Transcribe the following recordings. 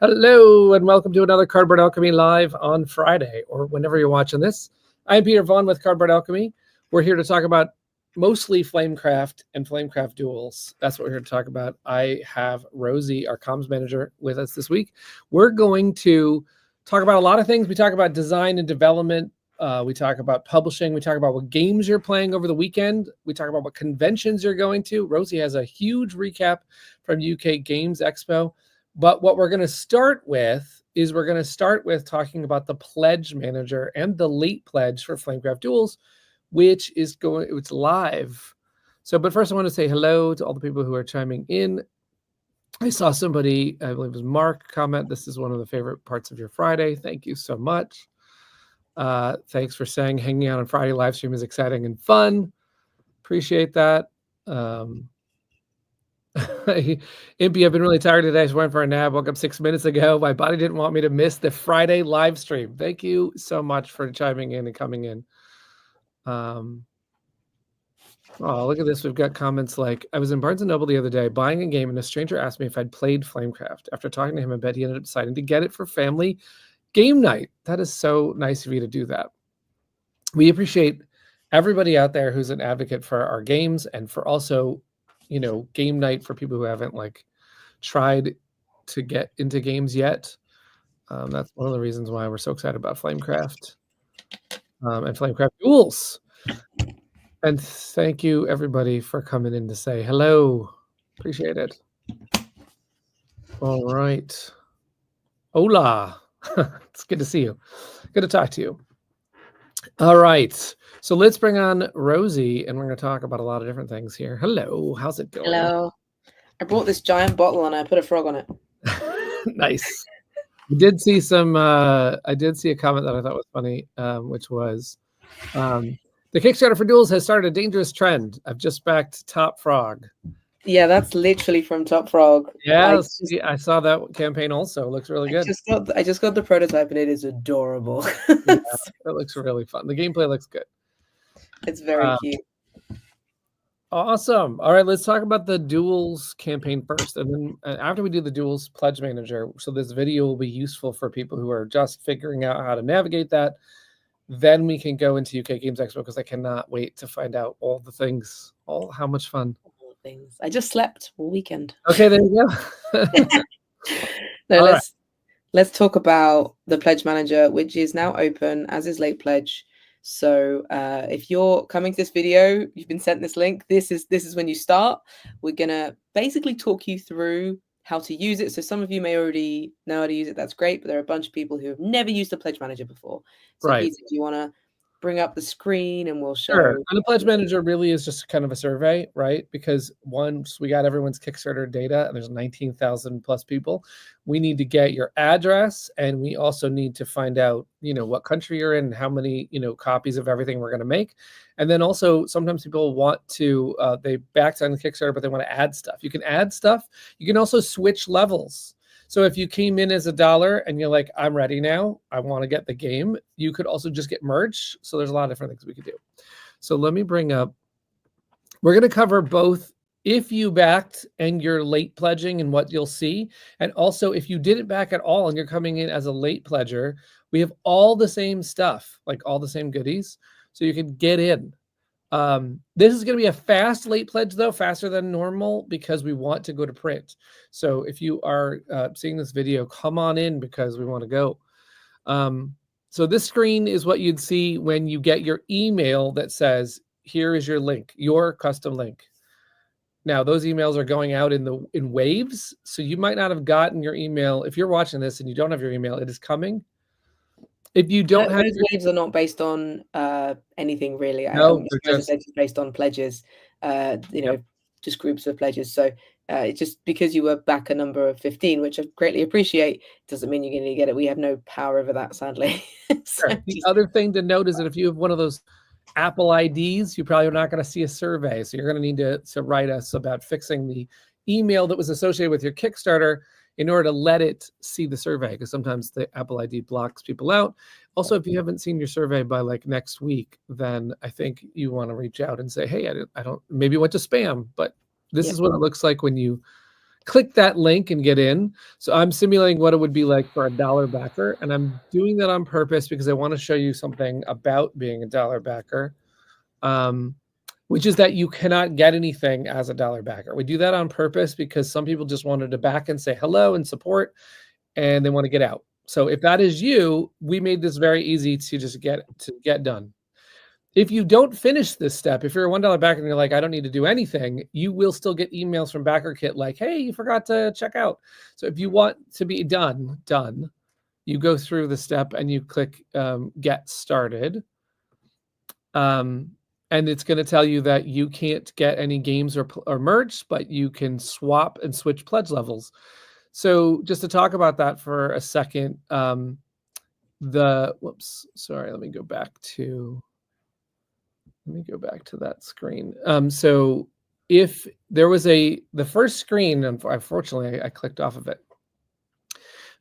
Hello, and welcome to another Cardboard Alchemy live on Friday, or whenever you're watching this. I'm Peter Vaughan with Cardboard Alchemy. We're here to talk about mostly Flamecraft and Flamecraft duels. That's what we're here to talk about. I have Rosie, our comms manager, with us this week. We're going to talk about a lot of things. We talk about design and development. We talk about publishing. We talk about what games you're playing over the weekend. We talk about what conventions you're going to. Rosie has a huge recap from UK Games Expo. But what we're going to start with is talking about the pledge manager and the late pledge for Flamecraft Duels, which is it's live. But first I want to say hello to all the people who are chiming in. I saw somebody, I believe it was Mark, comment, "This is one of the favorite parts of your Friday." Thank you so much. Thanks for saying hanging out on Friday live stream is exciting and fun. Appreciate that. Impy, I've been really tired today. I just went for a nap. Woke up 6 minutes ago. My body didn't want me to miss the Friday live stream. Thank you so much for chiming in and coming in. Oh, look at this. We've got comments like, "I was in Barnes & Noble the other day buying a game and a stranger asked me if I'd played Flamecraft. After talking to him, I bet he ended up deciding to get it for family game night." That is so nice of you to do that. We appreciate everybody out there who's an advocate for our games and for also game night for people who haven't tried to get into games yet. That's one of the reasons why we're so excited about Flamecraft and Flamecraft Duels. And thank you everybody for coming in to say hello. Appreciate it. All right. Hola. It's good to see you. Good to talk to you. All right. So let's bring on Rosie, and we're going to talk about a lot of different things here. Hello. How's it going? Hello. I brought this giant bottle and I put a frog on it. Nice. I did see a comment that I thought was funny, which was, "The Kickstarter for Duels has started a dangerous trend. I've just backed Top Frog." Yeah, that's literally from Top Frog. Yes, I saw that campaign also. It looks really good. I just got the prototype and it is adorable. Yeah, it looks really fun. The gameplay looks good. It's very cute. Awesome. All right, let's talk about the Duels campaign first. And then after we do the Duels Pledge Manager, so this video will be useful for people who are just figuring out how to navigate that. Then we can go into UK Games Expo because I cannot wait to find out all the things, how much fun. All the things. I just slept all weekend. Okay, there you go. Let's talk about the Pledge Manager, which is now open, as is Late Pledge. So if you're coming to this video, you've been sent this link. This is when you start. We're gonna basically talk you through how to use it. So some of you may already know how to use it. That's great, but there are a bunch of people who have never used the Pledge Manager before. So right. Peter, do you want to bring up the screen and we'll show? Sure. And the Pledge Manager really is just kind of a survey, right? Because once we got everyone's Kickstarter data, and there's 19,000 plus people, we need to get your address, and we also need to find out, what country you're in, and how many, copies of everything we're going to make. And then also sometimes people want to, they backed on the Kickstarter, but they want to add stuff. You can add stuff. You can also switch levels. So if you came in as $1 and you're like, "I'm ready now, I want to get the game," you could also just get merch. So there's a lot of different things we could do. So let me bring up, we're going to cover both if you backed and you're late pledging and what you'll see. And also if you didn't back at all and you're coming in as a late pledger, we have all the same stuff, like all the same goodies. So you can get in. This is going to be a fast late pledge, though, faster than normal, because we want to go to print. So if you are seeing this video, come on in because we want to go. So this screen is what you'd see when you get your email that says, "Here is your link, your custom link." Now, those emails are going out in waves, so you might not have gotten your email. If you're watching this and you don't have your email, it is coming. If you don't have, those waves are not based on anything really. No, they're just based on pledges. Just groups of pledges. So it's just because you were back a number of 15, which I greatly appreciate, doesn't mean you're going to get it. We have no power over that, sadly. So the other thing to note is that if you have one of those Apple IDs, you're probably not going to see a survey. So you're going to need to write us about fixing the email that was associated with your Kickstarter in order to let it see the survey, because sometimes the Apple ID blocks people out. Also, if you haven't seen your survey by next week, then I think you want to reach out and say, "Hey, I don't maybe it went to spam, but this is what it looks like when you click that link and get in. So I'm simulating what it would be like for a dollar backer, and I'm doing that on purpose because I want to show you something about being a dollar backer, which is that you cannot get anything as a dollar backer. We do that on purpose because some people just wanted to back and say hello and support, and they want to get out. So if that is you, we made this very easy to just get done. If you don't finish this step, if you're a $1 backer and you're like, I don't need to do anything, you will still get emails from BackerKit like, hey, you forgot to check out. So if you want to be done, you go through the step and you click get started. And it's going to tell you that you can't get any games or merch, but you can swap and switch pledge levels. So just to talk about that for a second, let me go back to that screen. So if there was the first screen, unfortunately, I clicked off of it.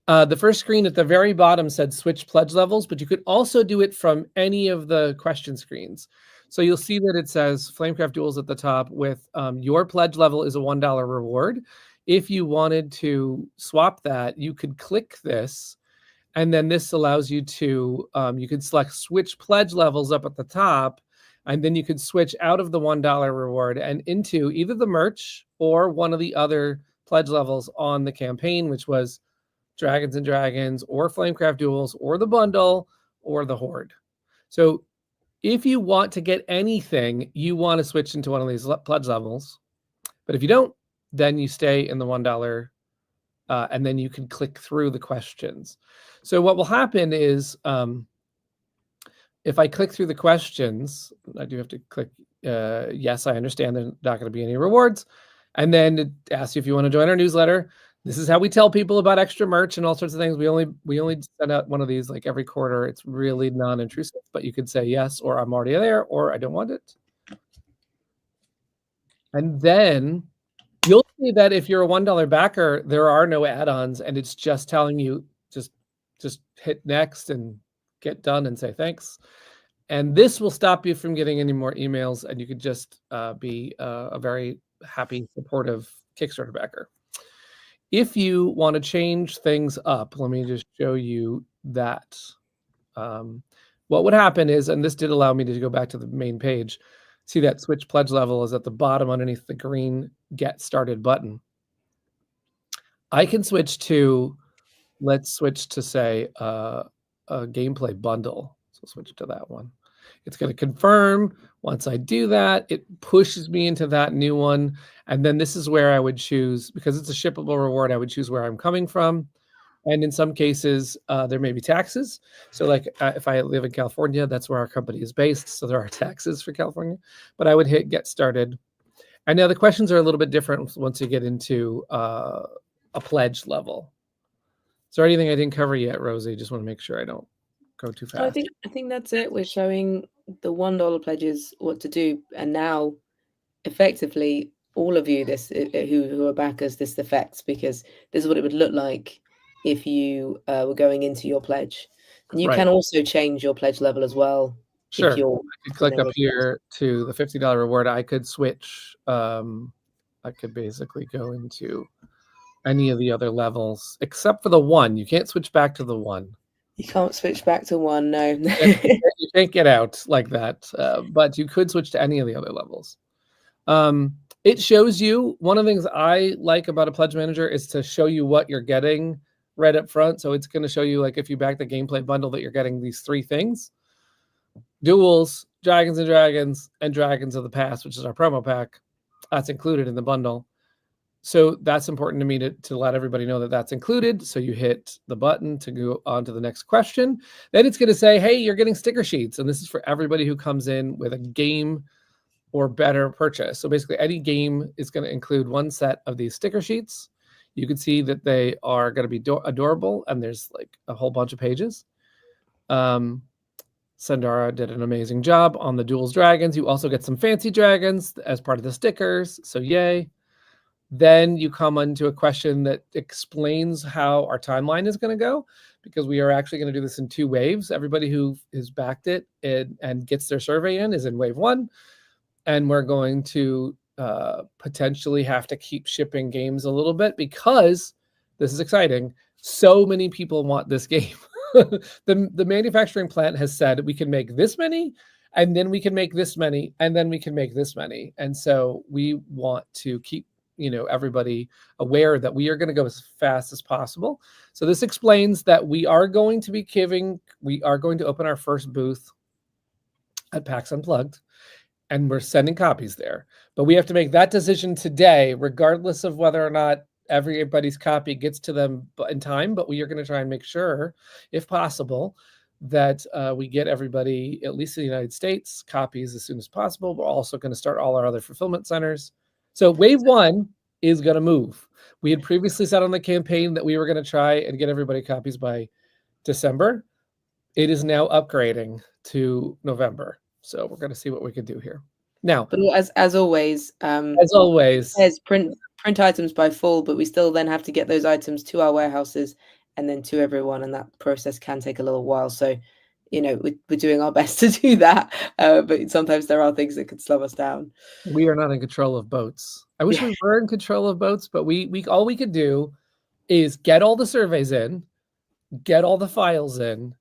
The first screen at the very bottom said switch pledge levels, but you could also do it from any of the question screens. So you'll see that it says Flamecraft Duels at the top with your pledge level is a $1 reward. If you wanted to swap that, you could click this, and then this allows you to, you could select switch pledge levels up at the top, and then you could switch out of the $1 reward and into either the merch or one of the other pledge levels on the campaign, which was Dragons and Dragons or Flamecraft Duels or the bundle or the Horde. So if you want to get anything, you want to switch into one of these pledge levels. But if you don't, then you stay in the $1, and then you can click through the questions. So what will happen is, if I click through the questions, I do have to click, yes, I understand there's not going to be any rewards. And then it asks you if you want to join our newsletter. This is how we tell people about extra merch and all sorts of things. We only send out one of these like every quarter. It's really non-intrusive, but you could say yes, or I'm already there, or I don't want it. And then you'll see that if you're a $1 backer, there are no add-ons, and it's just telling you just hit next and get done and say thanks. And this will stop you from getting any more emails, and you could just be a very happy, supportive Kickstarter backer. If you want to change things up, let me just show you that. What would happen is, and this did allow me to go back to the main page, see that switch pledge level is at the bottom underneath the green get started button. I can switch to, let's switch to say a gameplay bundle. So switch to that one. It's going to confirm. Once I do that, it pushes me into that new one. And then this is where I would choose, because it's a shippable reward, I would choose where I'm coming from. And in some cases, there may be taxes. So like if I live in California, that's where our company is based. So there are taxes for California. But I would hit get started. And now the questions are a little bit different once you get into a pledge level. Is there anything I didn't cover yet, Rosie? Just want to make sure I don't go too fast. I think that's it. We're showing the $1 pledges what to do, and now effectively all of you who are backers, this affects, because this is what it would look like if you were going into your pledge. And you can also change your pledge level as well. Sure. I could click up here to the $50 reward. I could switch. I could basically go into any of the other levels except for the 1. You can't switch back to the 1. You can't switch back to 1, no. You can't get out like that, but you could switch to any of the other levels. It shows you, one of the things I like about a pledge manager is to show you what you're getting right up front. So it's going to show you, like, if you back the gameplay bundle, that you're getting these 3 things: Duels, Dragons and Dragons, and Dragons of the Past, which is our promo pack. That's included in the bundle. So that's important to me to let everybody know that that's included. So you hit the button to go on to the next question. Then it's going to say, hey, you're getting sticker sheets. And this is for everybody who comes in with a game or better purchase. So basically any game is going to include 1 set of these sticker sheets. You can see that they are going to be adorable, and there's like a whole bunch of pages. Sandara did an amazing job on the Duels Dragons. You also get some fancy dragons as part of the stickers. So yay. Then you come into a question that explains how our timeline is going to go, because we are actually going to do this in 2 waves. Everybody who has backed it and gets their survey in is in wave 1. And we're going to potentially have to keep shipping games a little bit because this is exciting. So many people want this game. The manufacturing plant has said we can make this many, and then we can make this many, and then we can make this many. And so we want to keep everybody aware that we are going to go as fast as possible. So this explains that we are going to open our first booth at PAX Unplugged, and we're sending copies there. But we have to make that decision today, regardless of whether or not everybody's copy gets to them in time. But we are going to try and make sure, if possible, that we get everybody, at least in the United States, copies as soon as possible. We're also going to start all our other fulfillment centers. So wave 1 is going to move. We had previously said on the campaign that we were going to try and get everybody copies by December. It is now upgrading to November. So we're going to see what we can do here. Now, but as always, there's print items by fall, but we still then have to get those items to our warehouses and then to everyone, and that process can take a little while. So, we're doing our best to do that, but sometimes there are things that could slow us down. We are not in control of boats. I wish we were in control of boats, but we all we could do is get all the surveys in, get all the files in,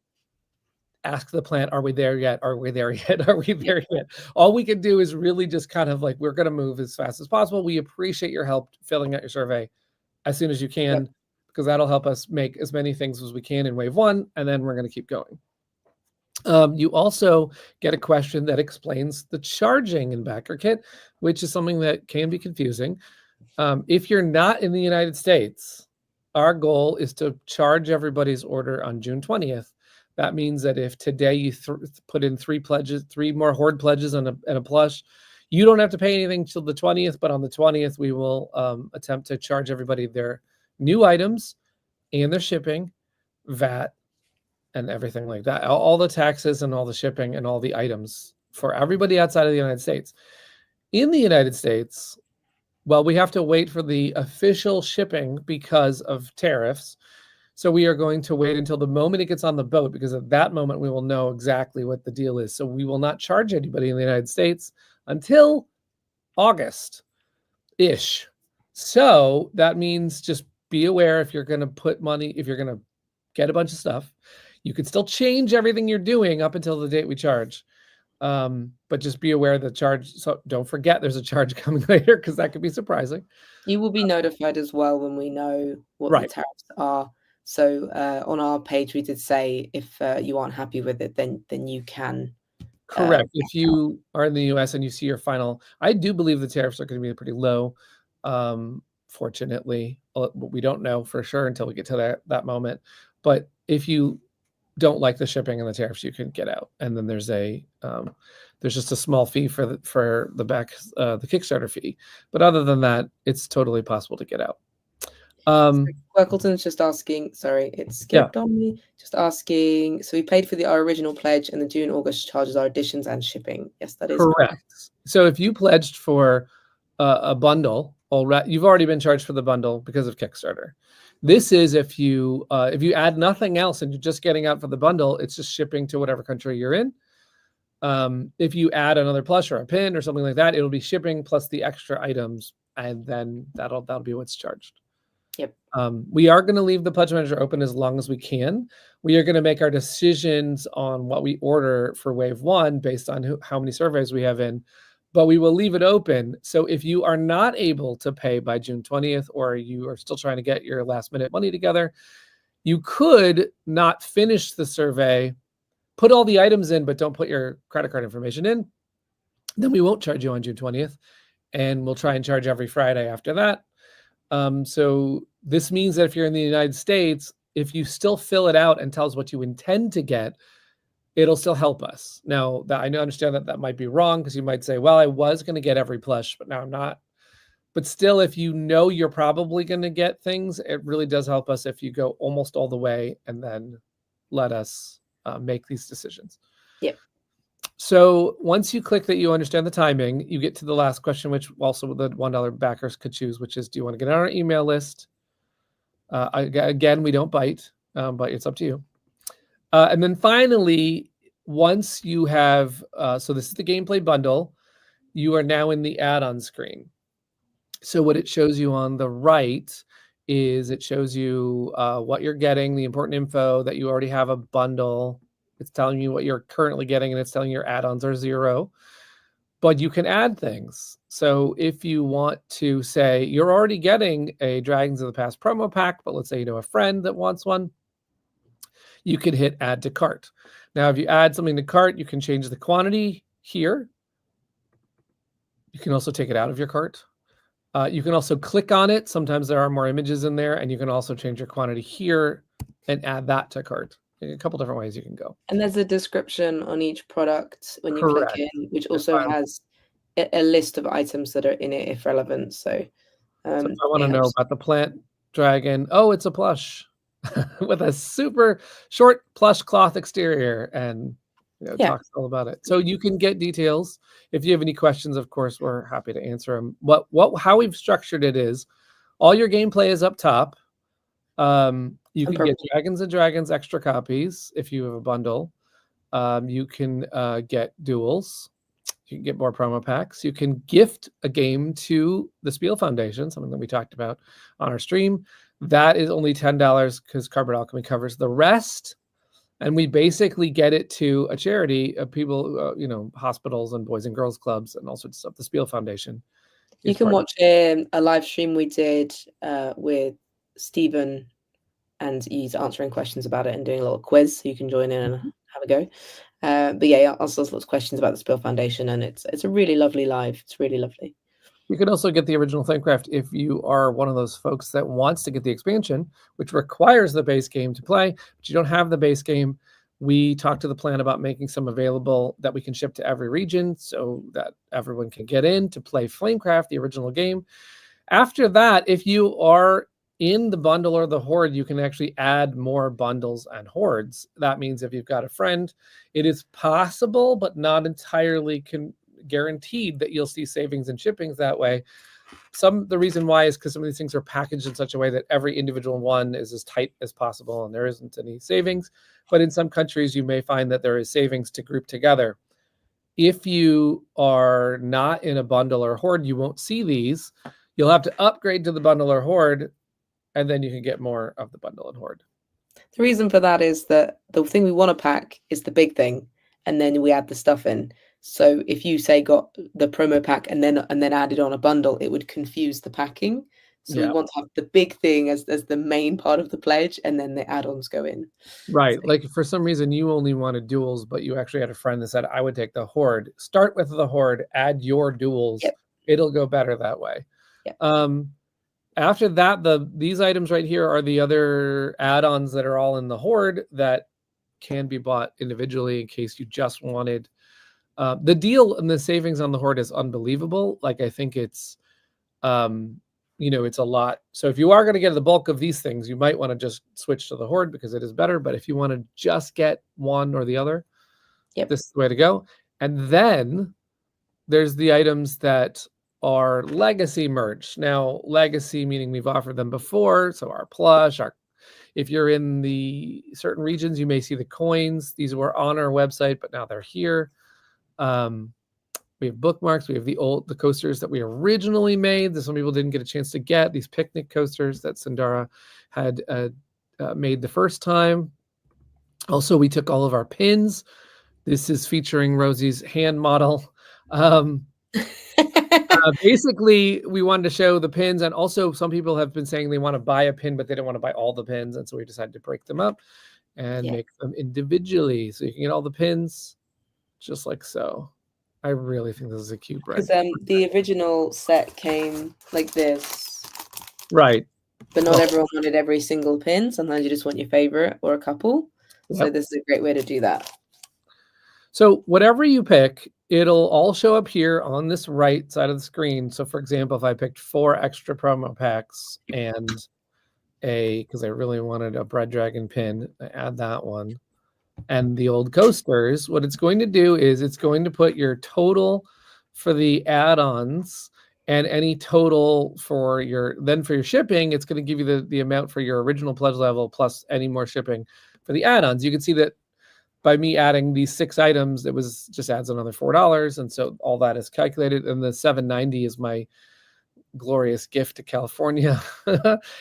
ask the plant, are we there yet? Are we there yet? Are we there yet? All we can do is really just kind of like, we're going to move as fast as possible. We appreciate your help filling out your survey as soon as you can, because that'll help us make as many things as we can in wave 1, and then we're going to keep going. You also get a question that explains the charging in BackerKit, which is something that can be confusing. If you're not in the United States, our goal is to charge everybody's order on June 20th. That means that if today you put in 3 more Horde pledges and a plush, you don't have to pay anything till the 20th, but on the 20th, we will attempt to charge everybody their new items and their shipping, VAT, and everything like that. All the taxes and all the shipping and all the items for everybody outside of the United States. In the United States, well, we have to wait for the official shipping because of tariffs. So we are going to wait until the moment it gets on the boat, because at that moment we will know exactly what the deal is. So we will not charge anybody in the United States until August-ish. So that means just be aware, if you're going to put money, if you're going to get a bunch of stuff, you can still change everything you're doing up until the date we charge. But just be aware of the charge. So don't forget there's a charge coming later, because that could be surprising. You will be notified as well when we know what the tariffs are. So on our page, we did say if you aren't happy with it, then you can. Correct. If you are in the US and you see your final, I do believe the tariffs are going to be pretty low. Fortunately, we don't know for sure until we get to that moment. But if you don't like the shipping and the tariffs, you can get out. And then there's just a small fee for the Kickstarter fee. But other than that, it's totally possible to get out. Workleton's just asking, sorry, it skipped on me. Just asking, so we paid for our original pledge, and the June-August charges our additions and shipping. Yes, that is correct. So if you pledged for a bundle, you've already been charged for the bundle because of Kickstarter. This is if you add nothing else and you're just getting out for the bundle, it's just shipping to whatever country you're in. If you add another plush or a pin or something like that, it'll be shipping plus the extra items, and then that'll be what's charged. Yep. We are going to leave the pledge manager open as long as we can. We are going to make our decisions on what we order for wave 1 based on how many surveys we have in, but we will leave it open. So if you are not able to pay by June 20th, or you are still trying to get your last minute money together, you could not finish the survey, put all the items in, but don't put your credit card information in. Then we won't charge you on June 20th, and we'll try and charge every Friday after that. So this means that if you're in the United States, if you still fill it out and tell us what you intend to get, it'll still help us. Now, I understand that might be wrong, because you might say, well, I was going to get every plush, but now I'm not. But still, if you know you're probably going to get things, it really does help us if you go almost all the way and then let us make these decisions. Yep. So once you click that you understand the timing, you get to the last question, which also the $1 backers could choose, which is, do you want to get on our email list? Again, we don't bite, but it's up to you. And then finally, once you have, so this is the gameplay bundle. you are now in the add-on screen. So what it shows you on the right is it shows you what you're getting, the important info that you already have a bundle. It's telling you what you're currently getting, and it's telling your add-ons are 0. But you can add things. So if you want to say you're already getting a Dragons of the Past promo pack, but let's say you know a friend that wants one, you can hit add to cart. Now, if you add something to cart, you can change the quantity here. You can also take it out of your cart. You can also click on it. Sometimes there are more images in there, and you can also change your quantity here and add that to cart. A couple different ways you can go. And there's a description on each product when you Correct. click in, which also has a list of items that are in it if relevant. So, so if I want to know about the plant dragon, oh, it's a plush with a super short plush cloth exterior, and talks all about it. So you can get details. If you have any questions, of course, we're happy to answer them. How we've structured it is all your gameplay is up top. You can get Dragons and Dragons extra copies if you have a bundle. You can get duels. You can get more promo packs. You can gift a game to the Spiel Foundation, something that we talked about on our stream. That is only $10 because Cardboard Alchemy covers the rest. And we basically get it to a charity of people, hospitals and boys and girls clubs and all sorts of stuff. The Spiel Foundation. You can watch a live stream we did with Stephen, and he's answering questions about it and doing a little quiz, so you can join in and have a go. But yeah, he answers lots of questions about the Spill Foundation, and it's a really lovely live. It's really lovely. You can also get the original Flamecraft if you are one of those folks that wants to get the expansion, which requires the base game to play, but you don't have the base game. We talked to the plan about making some available that we can ship to every region so that everyone can get in to play Flamecraft, the original game. After that, if you are in the bundle or the horde, you can actually add more bundles and hordes. That means if you've got a friend, it is possible, but not entirely guaranteed that you'll see savings and shippings that way. The reason why is because some of these things are packaged in such a way that every individual one is as tight as possible and there isn't any savings. But in some countries, you may find that there is savings to group together. If you are not in a bundle or horde, you won't see these. You'll have to upgrade to the bundle or horde, and then you can get more of the bundle and horde. The reason for that is that the thing we want to pack is the big thing, and then we add the stuff in. So if you say got the promo pack and then added on a bundle, it would confuse the packing. So we want to have the big thing as the main part of the pledge, and then the add-ons go in. Right. So, like for some reason you only wanted duels, but you actually had a friend that said, I would take the horde. Start with the horde, add your duels. Yep. It'll go better that way. Yep. After that, these items right here are the other add-ons that are all in the horde that can be bought individually in case you just wanted. The deal and the savings on the horde is unbelievable. Like I think it's, it's a lot. So if you are going to get the bulk of these things, you might want to just switch to the horde because it is better. But if you want to just get one or the other, this is the way to go. And then there's the items that are legacy merch. Now, legacy meaning we've offered them before. So our plush, if you're in the certain regions, you may see the coins. These were on our website, but now they're here. We have bookmarks. We have the coasters that we originally made that some people didn't get a chance to get. These picnic coasters that Sundara had made the first time. Also, we took all of our pins. This is featuring Rosie's hand model. Basically, we wanted to show the pins, and also some people have been saying they want to buy a pin, but they don't want to buy all the pins, and so we decided to break them up and make them individually, so you can get all the pins just like so. I really think this is a cute brand. Because the original set came like this, right? But not everyone wanted every single pin. Sometimes you just want your favorite or a couple. So this is a great way to do that. So whatever you pick, it'll all show up here on this right side of the screen. So for example, if I picked 4 extra promo packs and because I really wanted a Bread Dragon pin, I add that one. And the old coasters, what it's going to do is it's going to put your total for the add-ons and any total for your shipping, it's going to give you the amount for your original pledge level plus any more shipping for the add-ons. You can see that by me adding these 6 items, it was just adds another $4, and so all that is calculated, and the $7.90 is my glorious gift to California.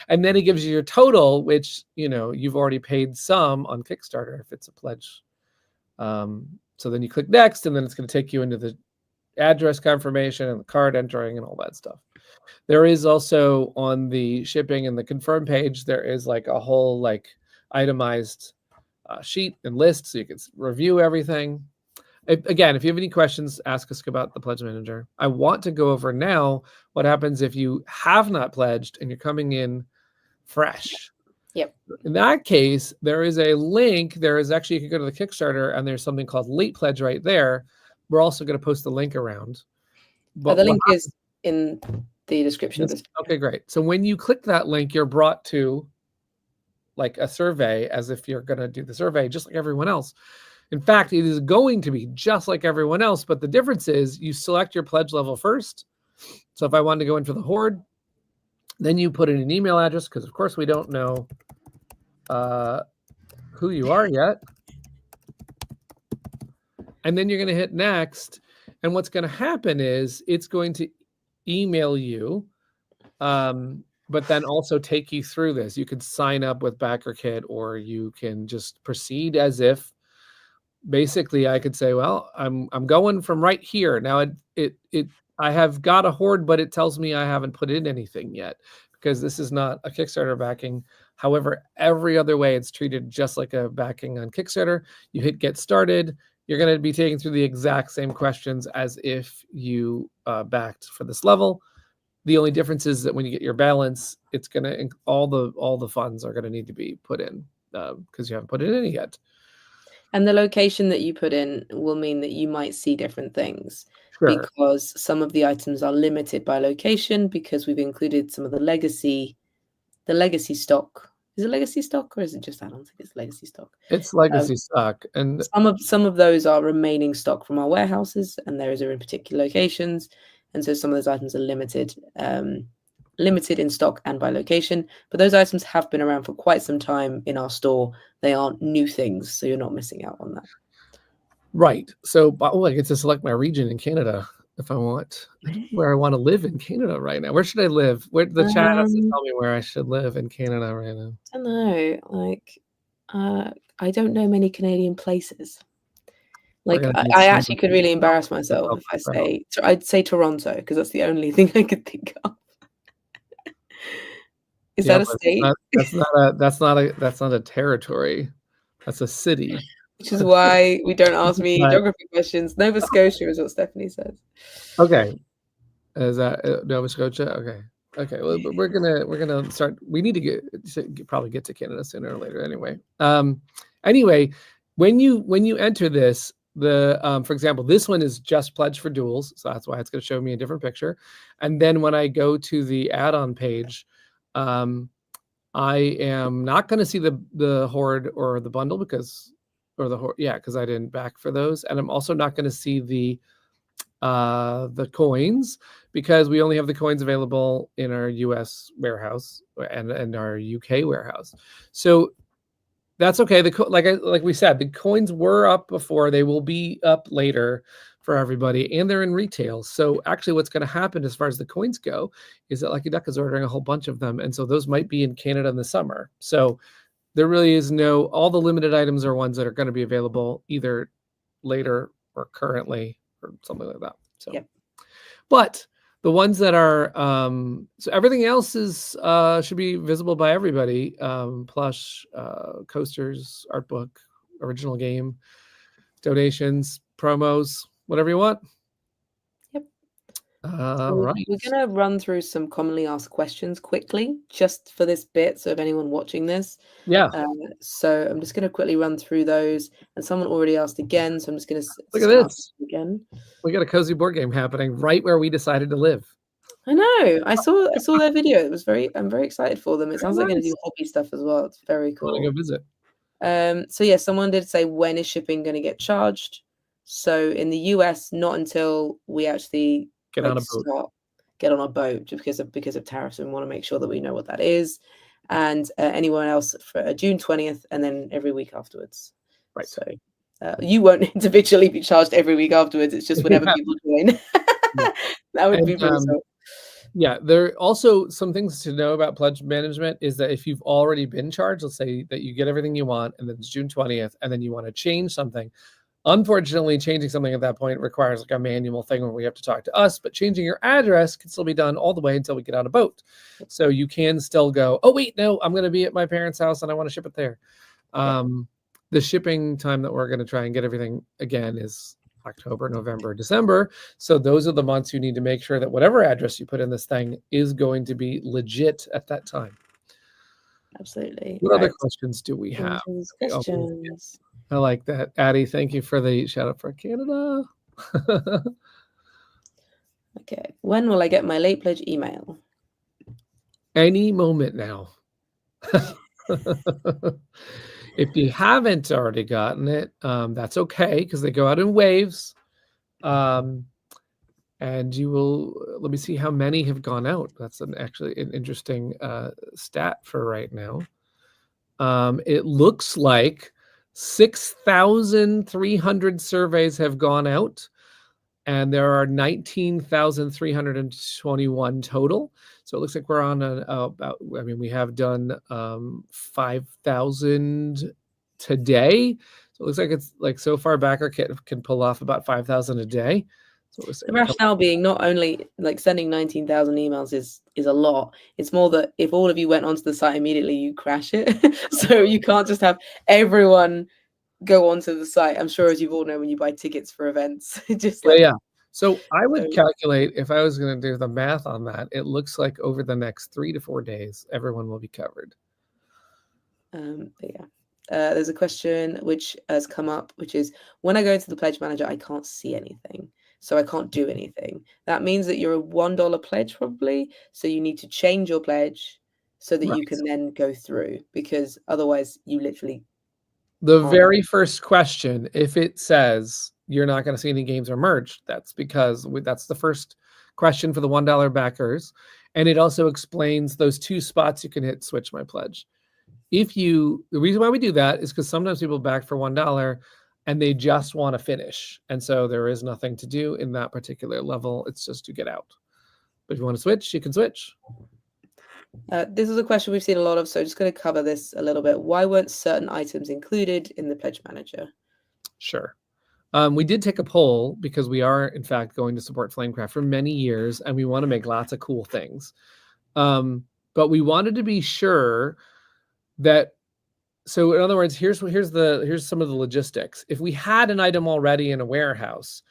And then it gives you your total, which, you know, you've already paid some on Kickstarter if it's a pledge. So then you click next, and then it's going to take you into the address confirmation and the card entering and all that stuff. There is also on the shipping and the confirm page, there is like a whole like itemized sheet and list, so you can review everything. Again, if you have any questions, ask us about the Pledge Manager. I want to go over now what happens if you have not pledged and you're coming in fresh. Yep. In that case, there is a link. There is actually, you can go to the Kickstarter and there's something called Late Pledge right there. We're also going to post the link around. But the link is in the description. Okay, great. So when you click that link, you're brought to like a survey, as if you're going to do the survey just like everyone else. In fact, it is going to be just like everyone else, but the difference is you select your pledge level first. So if I wanted to go in for the Horde, then you put in an email address, because of course we don't know who you are yet. And then you're going to hit next. And what's going to happen is it's going to email you, but then also take you through this. You can sign up with BackerKit, or you can just proceed as if, basically, I could say, well, I'm going from right here. Now I have got a Horde, but it tells me I haven't put in anything yet, because this is not a Kickstarter backing. However, every other way it's treated just like a backing on Kickstarter. You hit get started. You're going to be taken through the exact same questions as if you backed for this level. The only difference is that when you get your balance, it's going to all the funds are going to need to be put in because you haven't put it in yet. And the location that you put in will mean that you might see different things. Sure. Because some of the items are limited by location, because we've included some of the legacy stock. Is it legacy stock, or is it just, I don't think it's legacy stock. It's legacy stock. And some of those are remaining stock from our warehouses, and those are in particular locations. And so some of those items are limited in stock and by location, but those items have been around for quite some time in our store. They aren't new things, so you're not missing out on that. Right. So, I get to select my region in Canada if I want, where I want to live in Canada right now. Where should I live? Where the chat has to tell me where I should live in Canada right now. I don't know. Like, I don't know many Canadian places. Like, I actually could really embarrass myself if I'd say Toronto, because that's the only thing I could think of. Is that a state? That's not a territory. That's a city. Which is why we don't ask me geography questions. Nova Scotia is what Stephanie says. Okay. Is that Nova Scotia? Okay. Well, we're gonna start. We need to probably get to Canada sooner or later. Anyway, when you enter this, for example, this one is just pledge for duels, so that's why it's going to show me a different picture. And then when I go to the add-on page, I am not going to see the Horde or the bundle because I didn't back for those, and I'm also not going to see the coins, because we only have the coins available in our US warehouse and our UK warehouse. So that's okay. Like we said, the coins were up before. They will be up later for everybody, and they're in retail. So actually what's going to happen as far as the coins go is that Lucky Duck is ordering a whole bunch of them, and so those might be in Canada in the summer. So there really is all the limited items are ones that are going to be available either later or currently or something like that. So, yep. But the ones that are, so everything else is should be visible by everybody. Plush, coasters, art book, original game, donations, promos, whatever you want. Yep. So right. We're going to run through some commonly asked questions quickly, just for this bit. So if anyone watching this, so I'm just going to quickly run through those. And someone already asked again, so I'm just going to look at this again. We got a cozy board game happening right where we decided to live. I know. I saw their video. I'm very excited for them. It sounds like they're going to do hobby stuff as well. It's very cool. I want to go visit. So yeah, someone did say, when is shipping going to get charged? So in the US, not until we actually get on a boat, because of tariffs, and we want to make sure that we know what that is. And anyone else for June 20th, and then every week afterwards. Right. So You won't individually be charged every week afterwards. It's just whenever people join. Yeah. That would And, be brutal. yeah, there are also some things to know about pledge management is that if you've already been charged, let's say that you get everything you want and then it's June 20th and then you want to change something. Unfortunately, changing something at that point requires like a manual thing where we have to talk to us, but changing your address can still be done all the way until we get on a boat. So you can still go, oh, wait, no, I'm going to be at my parents' house and I want to ship it there. The shipping time that we're going to try and get everything again is October, November, December. So those are the months you need to make sure that whatever address you put in this thing is going to be legit at that time. Absolutely. What other questions do we have? Questions. I like that. Addie, thank you for the shout out for Canada. Okay. When will I get my late pledge email? Any moment now. If you haven't already gotten it, that's okay because they go out in waves. And you will, let me see how many have gone out. That's actually an interesting stat for right now. It looks like 6,300 surveys have gone out, and there are 19,321 total. So it looks like we're on about, I mean, we have done 5,000 today. So it looks like it's like so far backer can pull off about 5,000 a day. So the rationale being not only like sending 19,000 emails is a lot. It's more that if all of you went onto the site immediately, you crash it. So you can't just have everyone go onto the site. I'm sure, as you've all know, when you buy tickets for events, just like yeah. So I would calculate, if I was going to do the math on that, it looks like over the next 3 to 4 days, everyone will be covered. Yeah. There's a question which has come up, which is when I go into the pledge manager, I can't see anything. So I can't do anything. That means that you're a $1 pledge probably. So you need to change your pledge so that you can then go through, because otherwise you literally. The very first question, if it says you're not going to see any games or merch, that's because that's the first question for the $1 backers. And it also explains those 2 spots you can hit switch my pledge. The reason why we do that is because sometimes people back for $1 and they just want to finish. And so there is nothing to do in that particular level. It's just to get out. But if you want to switch, you can switch. This is a question we've seen a lot of, so just going to cover this a little bit. Why weren't certain items included in the pledge manager? Sure. We did take a poll because we are, in fact, going to support Flamecraft for many years, and we want to make lots of cool things. But we wanted to be sure that, so in other words, here's some of the logistics. If we had an item already in a warehouse,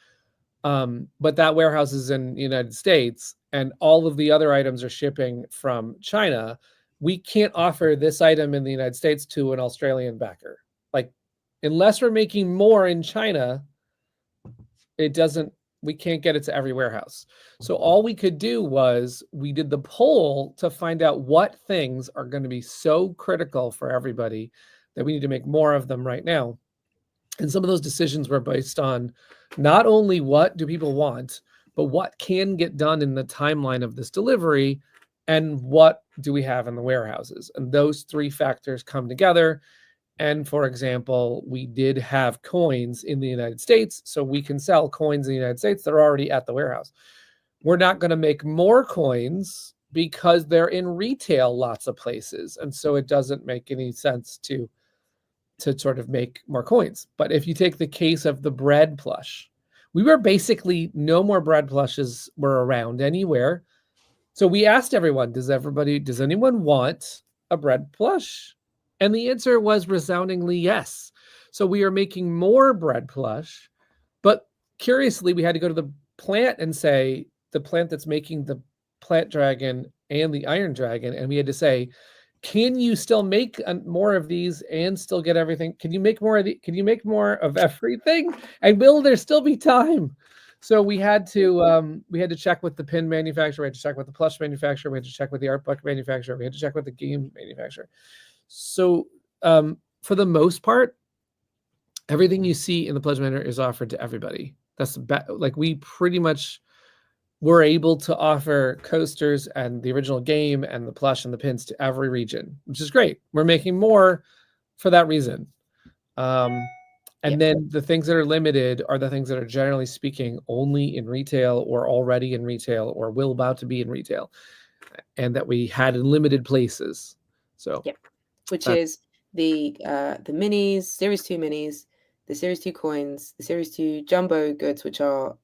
but that warehouse is in the United States and all of the other items are shipping from China, we can't offer this item in the United States to an Australian backer. Like, unless we're making more in China, we can't get it to every warehouse. So all we could do was we did the poll to find out what things are going to be so critical for everybody that we need to make more of them right now. And some of those decisions were based on not only what do people want, but what can get done in the timeline of this delivery and what do we have in the warehouses. And those 3 factors come together. And for example, we did have coins in the United States, so we can sell coins in the United States that are already at the warehouse. We're not going to make more coins because they're in retail lots of places. And so it doesn't make any sense to sort of make more coins. But if you take the case of the bread plush, we were basically no more bread plushes were around anywhere. So we asked everyone, does anyone want a bread plush? And the answer was resoundingly yes. So we are making more bread plush, but curiously, we had to go to the plant and say, the plant that's making the plant dragon and the iron dragon, and we had to say, can you still make more of these and still get everything? Can you make more of everything? And will there still be time? So we had to check with the pin manufacturer, we had to check with the plush manufacturer, we had to check with the art book manufacturer, we had to check with the game manufacturer. So for the most part, everything you see in the pledge manager is offered to everybody. That's like we pretty much were able to offer coasters and the original game and the plush and the pins to every region, which is great. We're making more for that reason. And then the things that are limited are the things that are generally speaking only in retail or already in retail or will about to be in retail, and that we had in limited places. So, which is the minis, Series 2 minis, the Series 2 coins, the Series 2 jumbo goods, which are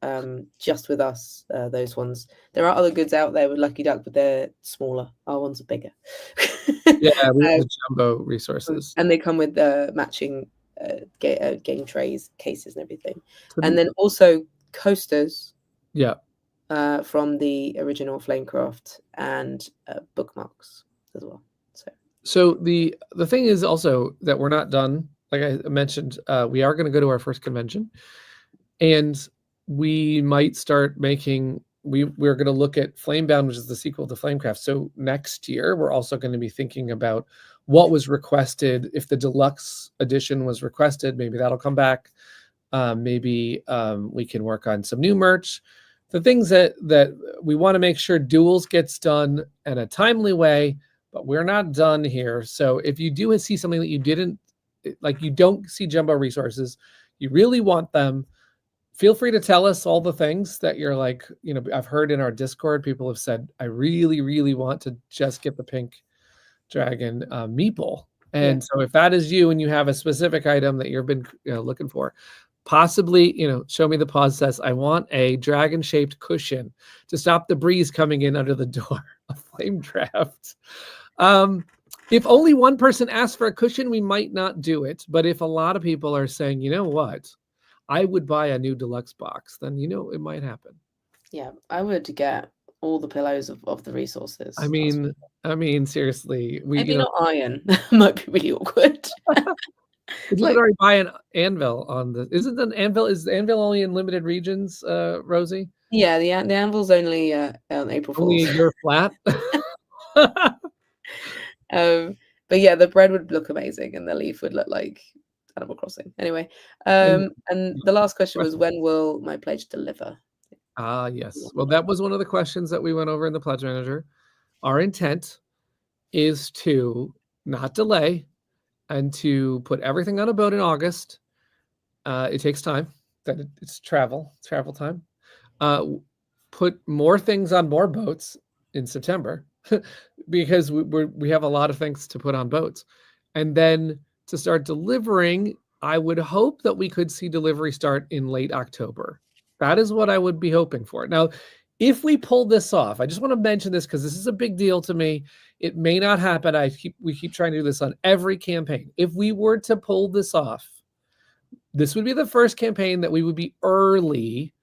just with us, those ones. There are other goods out there with Lucky Duck, but they're smaller. Our ones are bigger. yeah, we have the jumbo resources. And they come with the matching game trays, cases, and everything. And then also coasters. Yeah. From the original Flamecraft and bookmarks as well. So the thing is also that we're not done. Like I mentioned, we are going to go to our first convention, and we might start making. We're going to look at Flamebound, which is the sequel to Flamecraft. So next year, we're also going to be thinking about what was requested. If the deluxe edition was requested, maybe that'll come back. Maybe we can work on some new merch. The things that we want to make sure Duels gets done in a timely way, but we're not done here. So if you do see something that you didn't, like you don't see jumbo resources, you really want them, feel free to tell us all the things that you're like, I've heard in our Discord, people have said, I really, really want to just get the pink dragon meeple. And so if that is you and you have a specific item that you've been looking for, possibly, show me the pause says, I want a dragon-shaped cushion to stop the breeze coming in under the door of Flamecraft. If only one person asks for a cushion, we might not do it. But if a lot of people are saying, you know what, I would buy a new deluxe box, then, it might happen. Yeah, I would get all the pillows of the resources. I mean, seriously. Maybe not iron. Might be really awkward. You could already buy an anvil on the. Is the anvil only in limited regions, Rosie? Yeah, the anvil's only on April Fool's. Only you're flat. But yeah, the bread would look amazing, and the leaf would look like Animal Crossing. Anyway, and the last question was, when will my pledge deliver? Yes. Well, that was one of the questions that we went over in the Pledge Manager. Our intent is to not delay and to put everything on a boat in August. It takes time. It's travel time. Put more things on more boats in September because we have a lot of things to put on boats. And then to start delivering, I would hope that we could see delivery start in late October. That is what I would be hoping for. Now, if we pull this off, I just want to mention this because this is a big deal to me. It may not happen. We keep trying to do this on every campaign. If we were to pull this off, this would be the first campaign that we would be early.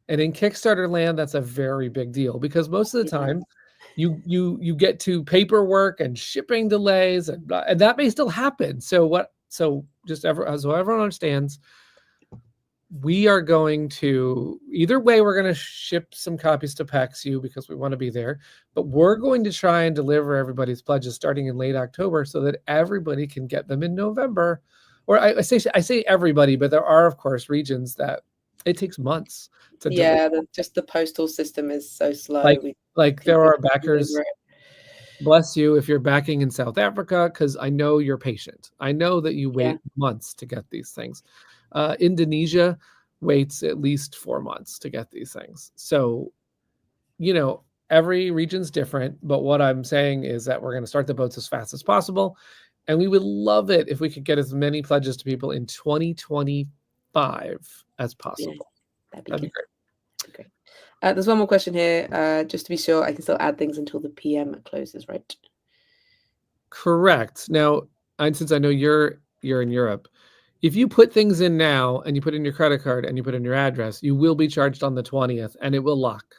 And in Kickstarter land, that's a very big deal because most of the time you get to paperwork and shipping delays and that may still happen. So everyone understands, we are going to, either way, we're going to ship some copies to PAX U because we want to be there, but we're going to try and deliver everybody's pledges starting in late October so that everybody can get them in November. Or I say everybody, but there are, of course, regions that it takes months to deliver. Just the postal system is so slow. Like there are backers, bless you, if you're backing in South Africa, because I know you're patient. I know that you wait months to get these things. Indonesia waits at least 4 months to get these things. So, every region's different, but what I'm saying is that we're going to start the boats as fast as possible. And we would love it if we could get as many pledges to people in 2025 as possible. Yeah, that'd be great. There's one more question here. Just to be sure, I can still add things until the PM closes, right? Correct. Now, since I know you're in Europe, if you put things in now and you put in your credit card and you put in your address, you will be charged on the 20th and it will lock.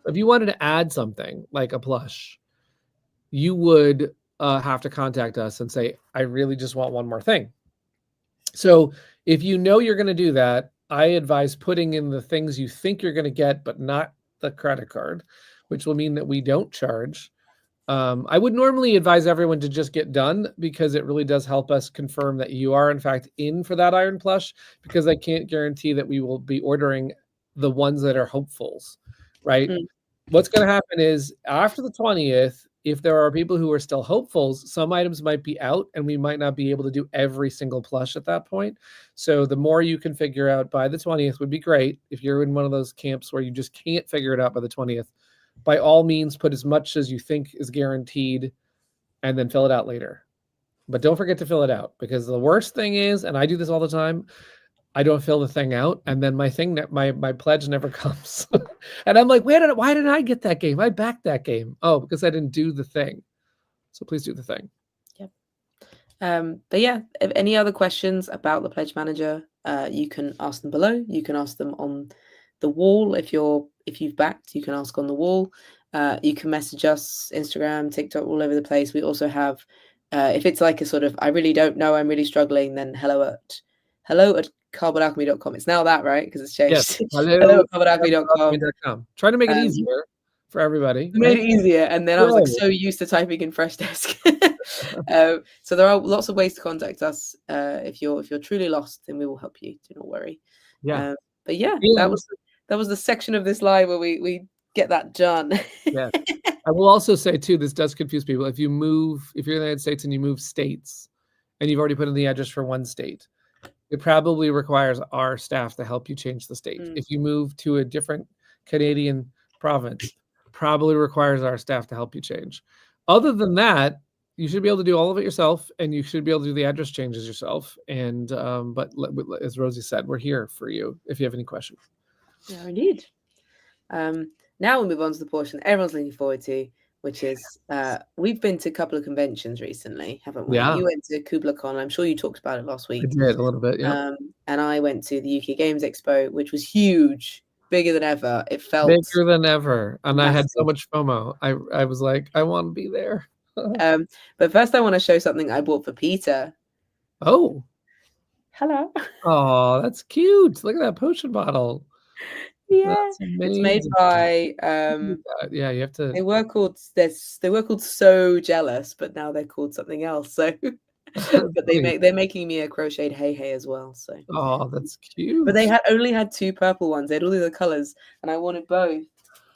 If you wanted to add something like a plush, you would have to contact us and say, I really just want one more thing. So if you know you're going to do that, I advise putting in the things you think you're going to get, but not the credit card, which will mean that we don't charge. I would normally advise everyone to just get done because it really does help us confirm that you are in fact in for that iron plush, because I can't guarantee that we will be ordering the ones that are hopefuls, right? What's going to happen is after the 20th, if there are people who are still hopefuls, some items might be out and we might not be able to do every single plush at that point. So the more you can figure out by the 20th would be great. If you're in one of those camps where you just can't figure it out by the 20th, by all means, put as much as you think is guaranteed and then fill it out later. But don't forget to fill it out, because the worst thing is, and I do this all the time, I don't fill the thing out, and then my pledge never comes. And I'm like, why didn't I get that game? I backed that game. Oh, because I didn't do the thing. So please do the thing. Yep. But yeah, if any other questions about the Pledge Manager, you can ask them below. You can ask them on the wall. If you've backed, you can ask on the wall. You can message us, Instagram, TikTok, all over the place. We also have, if it's like a sort of, I really don't know, I'm really struggling, then hello at cardboardalchemy.com. It's now that, right? Because it's changed. Yes. Hello at cardboardalchemy.com. Trying to make it easier for everybody. We made it easier, and then I was like so used to typing in Freshdesk. So there are lots of ways to contact us. If you're truly lost, then we will help you. Do not worry. Yeah. But yeah, that was the section of this live where we get that done. Yeah. I will also say too, this does confuse people. If you're in the United States and you move states, and you've already put in the address for one state, it probably requires our staff to help you change the state. If you move to a different Canadian province, probably requires our staff to help you change. Other than that, you should be able to do all of it yourself, and you should be able to do the address changes yourself. And but as Rosie said, we're here for you if you have any questions. Yeah, indeed. Now we'll move on to the portion everyone's looking forward to, which is we've been to a couple of conventions recently, haven't we? Yeah. You went to KublaCon. I'm sure you talked about it last week. I did a little bit, yeah. And I went to the UK Games Expo, which was huge, bigger than ever. It felt bigger than ever, and massive. I had so much FOMO. I was like, I want to be there. But first, I want to show something I bought for Peter. Oh, hello! Oh, that's cute. Look at that potion bottle. Yeah, it's made by yeah, you have to. They were called So Jealous, but now they're called something else. So but they're making me a crocheted hey as well. So oh, that's cute. But they only had 2 purple ones. They had all the other colors, and I wanted both.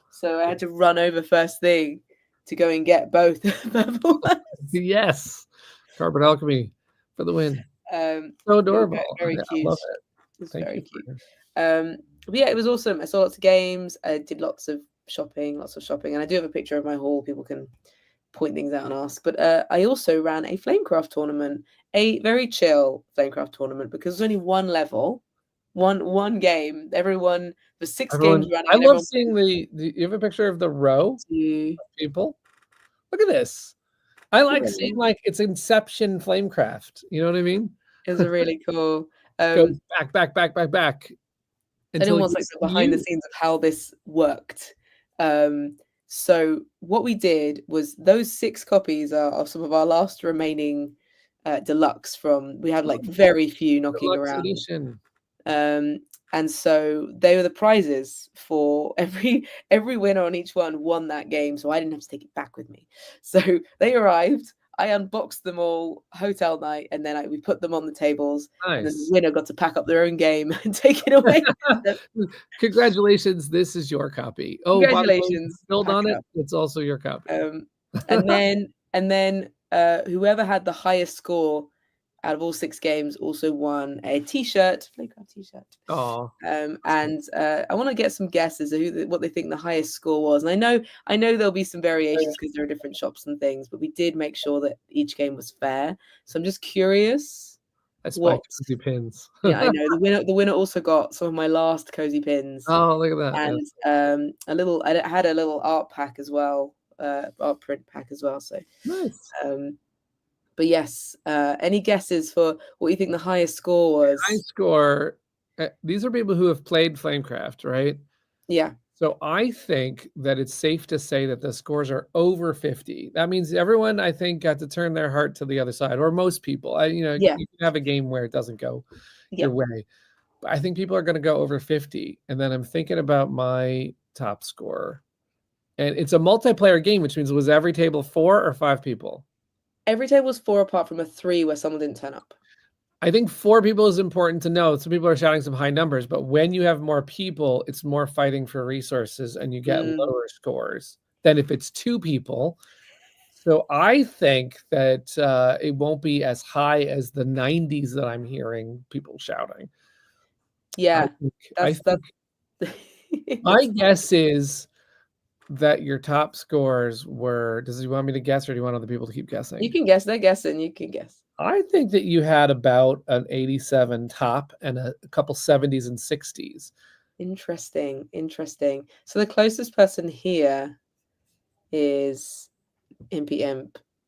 So I had to run over first thing to go and get both purple ones. Yes, Cardboard Alchemy for the win. So adorable. Very cute. I love it. It's very cute. But yeah, it was awesome. I saw lots of games. I did lots of shopping, and I do have a picture of my haul. People can point things out and ask. But I also ran a Flamecraft tournament, a very chill Flamecraft tournament, because there's only one level, one game. Everyone, the 6 games running. I love seeing you have a picture of the row of people. Look at this. I like seeing like it's Inception Flamecraft. You know what I mean? It was really cool. Go back. Anyone wants like the behind the scenes of how this worked. So what we did was those 6 copies are some of our last remaining deluxe from. We had like very few knocking deluxe around. Edition. And so they were the prizes for every winner on each one won that game. So I didn't have to take it back with me. So they arrived. I unboxed them all hotel night, and then we put them on the tables. Nice. And then the winner got to pack up their own game and take it away. Congratulations! This is your copy. Oh, congratulations! Build on it. It's also your copy. And then whoever had the highest score out of all 6 games also won a T-shirt, Flamecraft T-shirt. Oh. And I want to get some guesses of what they think the highest score was. And I know there'll be some variations because there are different shops and things, but we did make sure that each game was fair. So I'm just curious. That's my cozy pins. Yeah, I know. The winner also got some of my last cozy pins. Oh, look at that! And I had a little art pack as well, art print pack as well. So nice. But yes, any guesses for what you think the highest score was? High score. These are people who have played Flamecraft, right? Yeah. So I think that it's safe to say that the scores are over 50. That means everyone, I think, got to turn their heart to the other side, or most people. You can have a game where it doesn't go your way. But I think people are going to go over 50. And then I'm thinking about my top score. And it's a multiplayer game, which means was every table 4 or 5 people? Every table was 4 apart from a 3 where someone didn't turn up. I think 4 people is important to know. Some people are shouting some high numbers, but when you have more people, it's more fighting for resources and you get lower scores than if it's 2 people So I think that it won't be as high as the 90s that I'm hearing people shouting. Yeah, I think my guess is that your top scores were. Does he want me to guess, or do you want other people to keep guessing? You can guess. They're guessing. You can guess. I think that you had about an 87 top and a couple 70s and 60s. Interesting. Interesting. So the closest person here is Imp.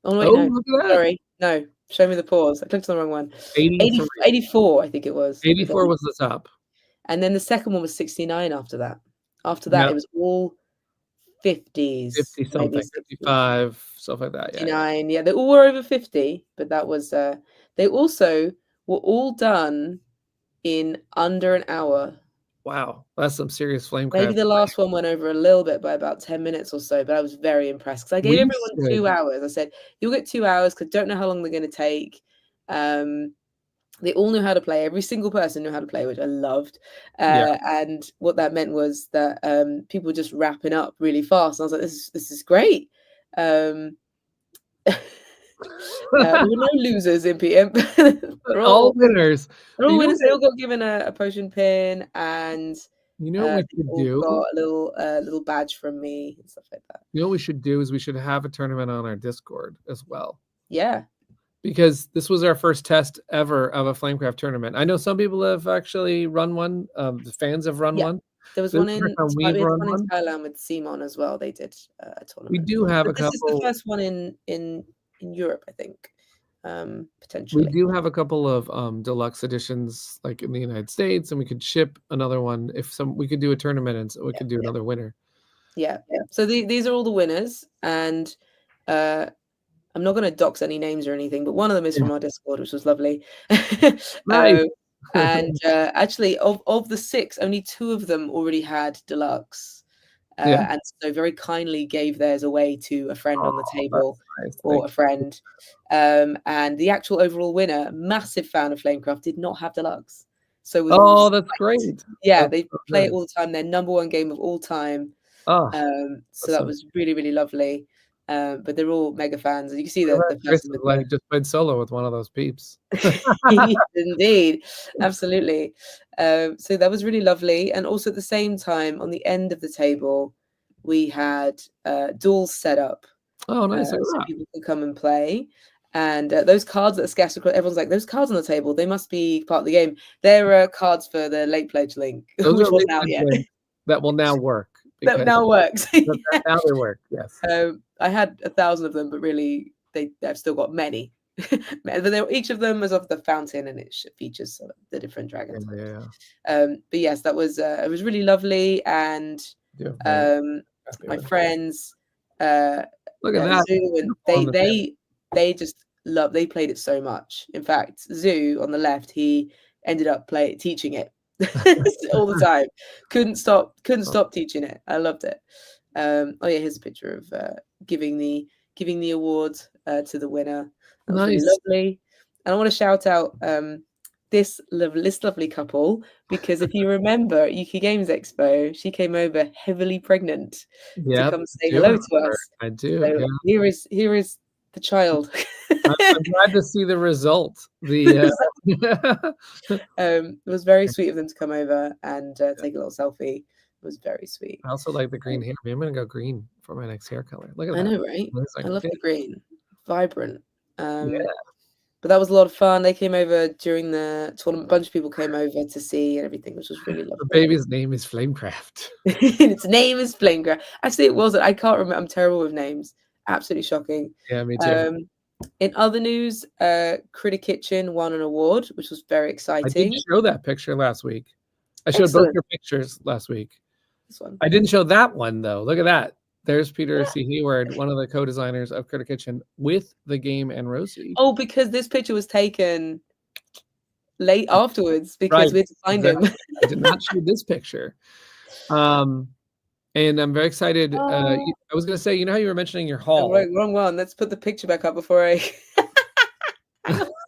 Oh wait, no. Look at that. Sorry. No. Show me the pause. I clicked on the wrong one. 83. 84, I think it was. 84 was the top. And then the second one was 69 after that. After that, it was all 50s. 50 something, 55, stuff like that. 59. Yeah, they all were over 50, but that was they also were all done in under an hour. Wow, that's some serious Flamecraft. Maybe the last one went over a little bit by about 10 minutes or so, but I was very impressed because I gave everyone 2 hours. I said, you'll get 2 hours because I don't know how long they're going to take. They all knew how to play. Every single person knew how to play, which I loved. And what that meant was that people were just wrapping up really fast. And I was like, this is great. There were no losers in PM. They're all winners. They're all winners. They all got given a potion pin, and you know what we should do? Got a little badge from me and stuff like that. You know what we should do is we should have a tournament on our Discord as well. Yeah. Because this was our first test ever of a Flamecraft tournament. I know some people have actually run one. The fans have run one. There was one in Thailand with Simon as well. They did a tournament. We do have a couple. This is the first one in Europe, I think. Potentially. We do have a couple of deluxe editions, like in the United States, and we could ship another one if we could do a tournament and so we could do another winner. Yeah. So these are all the winners, and I'm not going to dox any names or anything, but one of them is from our Discord, which was lovely. Nice. And actually, of the 6, only 2 of them already had deluxe. And so very kindly gave theirs away to a friend on the table or a friend. And the actual overall winner, massive fan of Flamecraft, did not have deluxe. So that's great. Yeah, they play it all the time. Their #1 game of all time. So that was really, really lovely. But they're all mega fans. And you can see that the person just played solo with one of those peeps. Indeed, absolutely. So that was really lovely. And also at the same time, on the end of the table, we had duels set up. Oh, nice! So people could come and play. And those cards that are scattered across, everyone's like, those cards on the table, they must be part of the game. They're cards for the late pledge link, which wasn't out yet. That will now work. That now works. Now they work. Yes. I had 1,000 of them, but really, they've still got many. But each of them is of the fountain, and it features the different dragons. But yes, that was it was really lovely, and my friends look at that. Zoo, and they just love. They played it so much. In fact, Zoo on the left, he ended up teaching it. All the time, couldn't stop teaching it. I loved it. Here's a picture of giving the award to the winner. That was really lovely. And I want to shout out this lovely couple, because if you remember at UK Games Expo, she came over heavily pregnant to come say hello to us. I do. So here is the child. I'm glad to see the result. It was very sweet of them to come over and take a little selfie. It was very sweet. I also like the green hair. I'm going to go green for my next hair color. Look at that. I know, right? I love the green. Vibrant. But that was a lot of fun. They came over during the tournament. A bunch of people came over to see and everything, which was really lovely. The baby's name is Flamecraft. Its name is Flamecraft. Actually, it wasn't. I can't remember. I'm terrible with names. Absolutely shocking. Yeah, me too. In other news, Critter Kitchen won an award, which was very exciting. I did show that picture last week. I showed both your pictures last week. This one. I didn't show that one, though. Look at that. There's Peter C. Hayward, one of the co-designers of Critter Kitchen, with the game and Rosie. Oh, because this picture was taken late afterwards, because we had to find him. I did not shoot this picture. And I'm very excited. I was going to say, you know how you were mentioning your haul? Right, wrong one. Let's put the picture back up before I...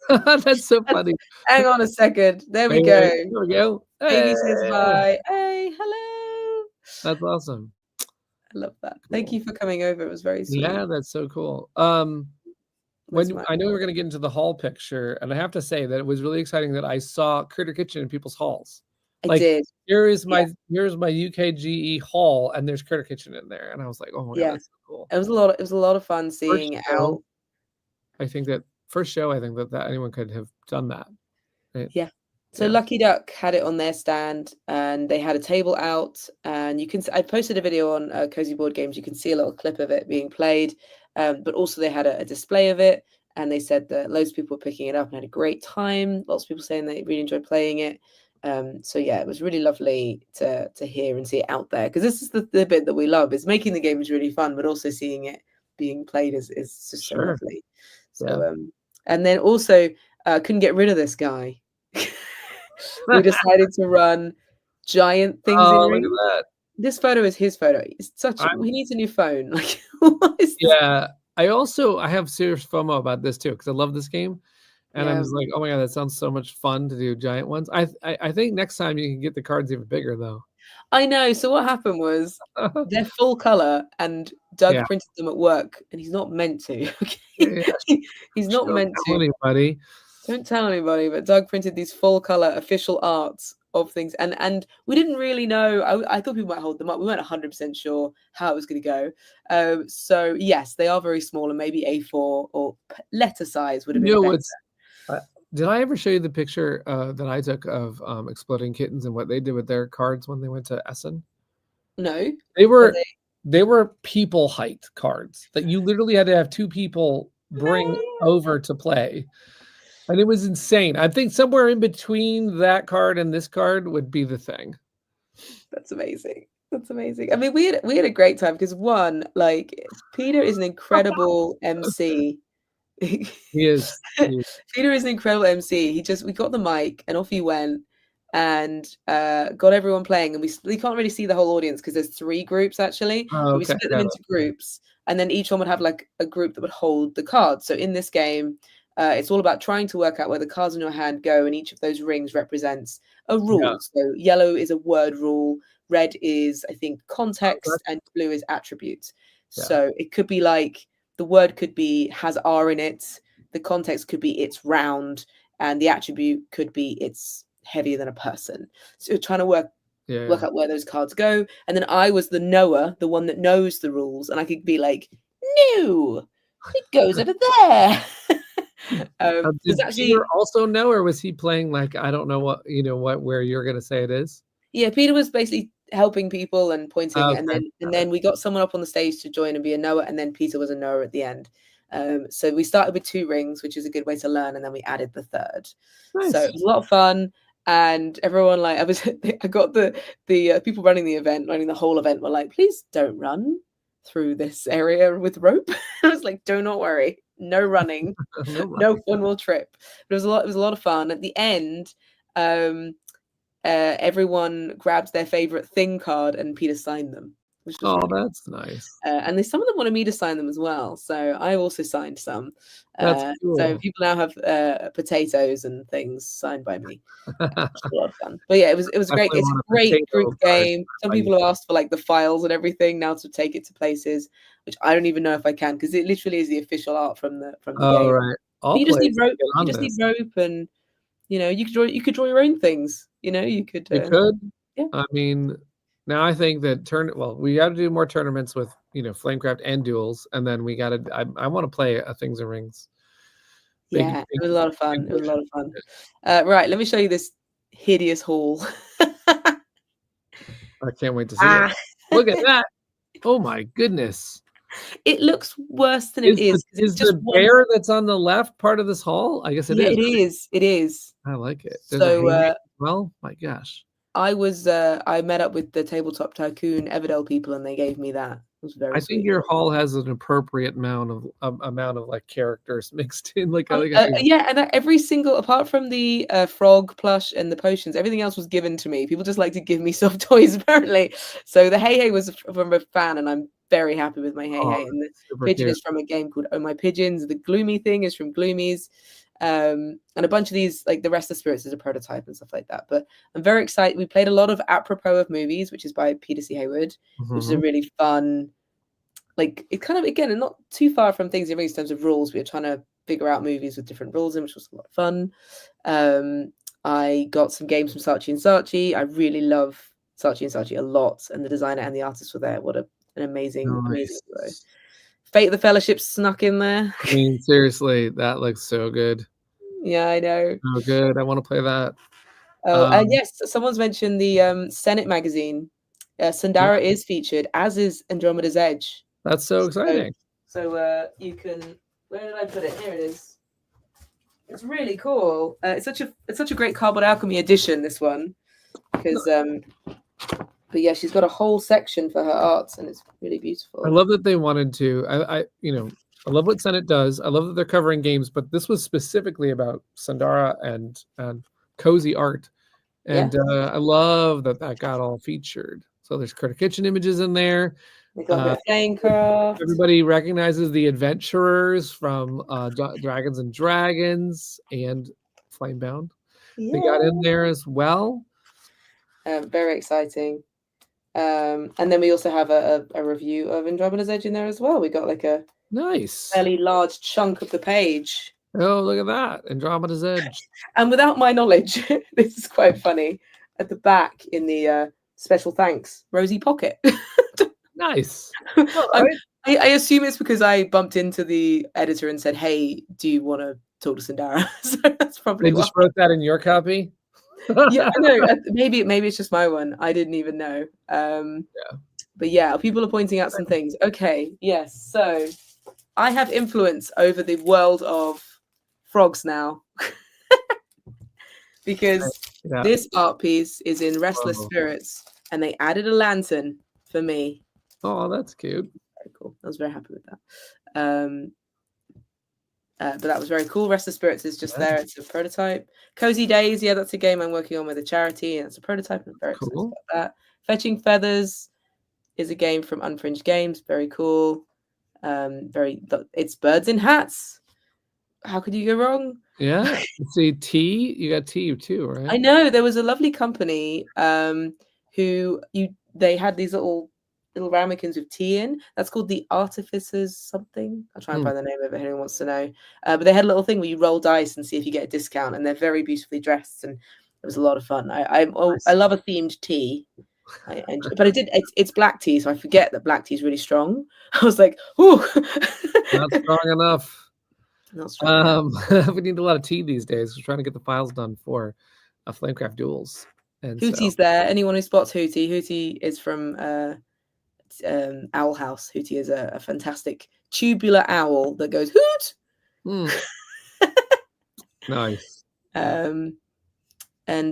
That's so funny. Hang on a second. There we go. There we go. Baby says bye. Hey, hello. That's awesome. I love that. Cool. Thank you for coming over. It was very sweet. Yeah, that's so cool. Where's When my- I know we're gonna get into the hall picture, and I have to say that it was really exciting that I saw Critter Kitchen in people's halls. I Like, did. here's Yeah. my UKGE hall, and there's Critter Kitchen in there, and I was like, oh my god, Yeah. that's so cool. It was a lot of fun seeing First how. show, I think that anyone could have done that. Right? Yeah. So Yeah. Lucky Duck had it on their stand, and they had a table out, and you can. I posted a video on Cozy Board Games. You can see a little clip of it being played, but also they had a display of it, and they said that loads of people were picking it up and had a great time. Lots of people saying they really enjoyed playing it. So yeah, it was really lovely to hear and see it out there, because this is the bit that we love. Is making the games really fun, but also seeing it being played is just so lovely. So and then also couldn't get rid of this guy. We decided to run giant things in Oh, look rings. at that. This photo is his photo. It's such. He needs a new phone. Like, what is this? Yeah. I have serious FOMO about this too, because I love this game. And I'm just like, oh my god, that sounds so much fun to do giant ones. I think next time you can get the cards even bigger though. I know. So what happened was they're full color, and Doug printed them at work, and he's not meant to. Okay? He's not meant to. Anybody. Don't tell anybody. But Doug printed these full color official arts of things, and we didn't really know. I thought people might hold them up. We weren't 100% sure how it was going to go. So yes, they are very small, and maybe A4 or letter size would have been better. Did I ever show you the picture that I took of Exploding Kittens and what they did with their cards when they went to Essen? No, they were people height cards that you literally had to have two people bring over to play, and it was insane. I think somewhere in between that card and this card would be the thing. That's amazing. That's amazing. I mean, we had a great time because one, like, Peter is an incredible MC. He is. Peter is an incredible MC. We got the mic and off he went, and got everyone playing. And we can't really see the whole audience because there's 3 groups actually. Oh, okay. We split them into groups, and then each one would have like a group that would hold the cards. So in this game, it's all about trying to work out where the cards in your hand go, and each of those rings represents a rule. Yeah. So yellow is a word rule, red is, I think, context, and blue is attributes. Yeah. So it could be like the word could be has R in it, the context could be it's round, and the attribute could be it's heavier than a person. So you're trying to work out where those cards go. And then I was the knower, the one that knows the rules, and I could be like, no, it goes over there. Did Peter also know, or was he playing like, I don't know where you're gonna say it is? Yeah, Peter was basically helping people and pointing, and then we got someone up on the stage to join and be a knower, and then Peter was a knower at the end. So we started with 2 rings, which is a good way to learn, and then we added the 3rd. Nice. So it was a lot of fun, and everyone I got the people running the whole event were like, please don't run through this area with rope. I was like, do not worry, no running, no one will trip. But it was a lot of fun. At the end, everyone grabbed their favorite thing card, and Peter signed them. Which was really that's nice. And some of them wanted me to sign them as well, so I also signed some. That's cool. So people now have potatoes and things signed by me. Which was a lot of fun. But yeah, it was great. It's a great group game. Some people have asked for like the files and everything now to take it to places, which I don't even know if I can, because it literally is the official art from the game. Right. You just need rope. You just need rope, and you could draw your own things. You could. Yeah. I mean, now I think that we got to do more tournaments with Flamecraft and duels, and then we got to. I want to play Things and Rings. Yeah, it was a lot of fun. It was a lot of fun. Right, let me show you this hideous haul. I can't wait to see it. Look at that! Oh my goodness! It looks worse than it is. Is the bear that's on the left part of this hall? I guess it is. It is. It is. I like it. So, well, my gosh. I met up with the Tabletop Tycoon Everdell people, and they gave me that. It was very. I think your hall has an appropriate amount of like characters mixed in. Yeah, and every single, apart from the frog plush and the potions, everything else was given to me. People just like to give me soft toys, apparently. So the Hey Hey was from a fan, and I'm very happy with my Hey Hey. And the pigeon is from a game called Oh My Pigeons. The Gloomy thing is from Gloomies. And a bunch of these, like the Restless Spirits is a prototype and stuff like that. But I'm very excited. We played a lot of Apropos of Movies, which is by Peter C. Hayward, which is a really fun, like it kind of, again, not too far from Things in Rings in terms of rules. We were trying to figure out movies with different rules in, which was a lot of fun. I got some games from Saatchi and Saatchi. I really love Saatchi and Saatchi a lot, and the designer and the artist were there. What an amazing, amazing show. Fate of the Fellowship snuck in there. I mean, seriously, that looks so good. Yeah, I know. Oh, good. I want to play that. Oh, yes, someone's mentioned the Senate magazine. Sundara is featured, as is Andromeda's Edge. That's so exciting. So you can. Where did I put it? Here it is. It's really cool. It's such a great Cardboard Alchemy edition. This one, because but yeah, she's got a whole section for her arts, and it's really beautiful. I love that they wanted to. I love what Senate does. I love that they're covering games, but this was specifically about Sundara and cozy art, and I love that got all featured. So there's Critter Kitchen images in there. We got a bit of Flamecraft. Everybody recognizes the adventurers from Dragons and Dragons and Flamebound. Yeah. They got in there as well. Very exciting. And then we also have a review of Andromeda's Edge in there as well. We got like a nice, fairly large chunk of the page. Oh, look at that. Andromeda's Edge. And without my knowledge, this is quite funny. At the back in the special thanks, Rosie Pocket. Nice. I assume it's because I bumped into the editor and said, "Hey, do you want to talk to Sundara?" So that's probably. They just wrote that in your copy. Yeah, I know. Maybe it's just my one. I didn't even know. But yeah, people are pointing out some things. Okay, yes. So I have influence over the world of frogs now, because this art piece is in Restless Spirits, and they added a lantern for me. Oh, that's cute. Very cool. I was very happy with that. But that was very cool. Restless Spirits is just there. It's a prototype. Cozy Days, yeah, that's a game I'm working on with a charity, and it's a prototype. I'm very excited about that. Fetching Feathers is a game from Unfringed Games. Very cool. It's birds in hats. How could you go wrong? Yeah. See, tea. You got tea too, right? I know. There was a lovely company they had these little ramekins with tea in. That's called the Artificers something. I'll try and find the name of it if anyone wants to know. But they had a little thing where you roll dice and see if you get a discount, and they're very beautifully dressed, and it was a lot of fun. I love a themed tea. But it's black tea, so I forget that black tea is really strong. I was like, ooh. Not strong enough. Not strong enough. We need a lot of tea these days. We're trying to get the files done for Flamecraft duels. And Hootie's there. Anyone who spots Hootie is from Owl House. Hootie is a fantastic tubular owl that goes hoot. Nice. And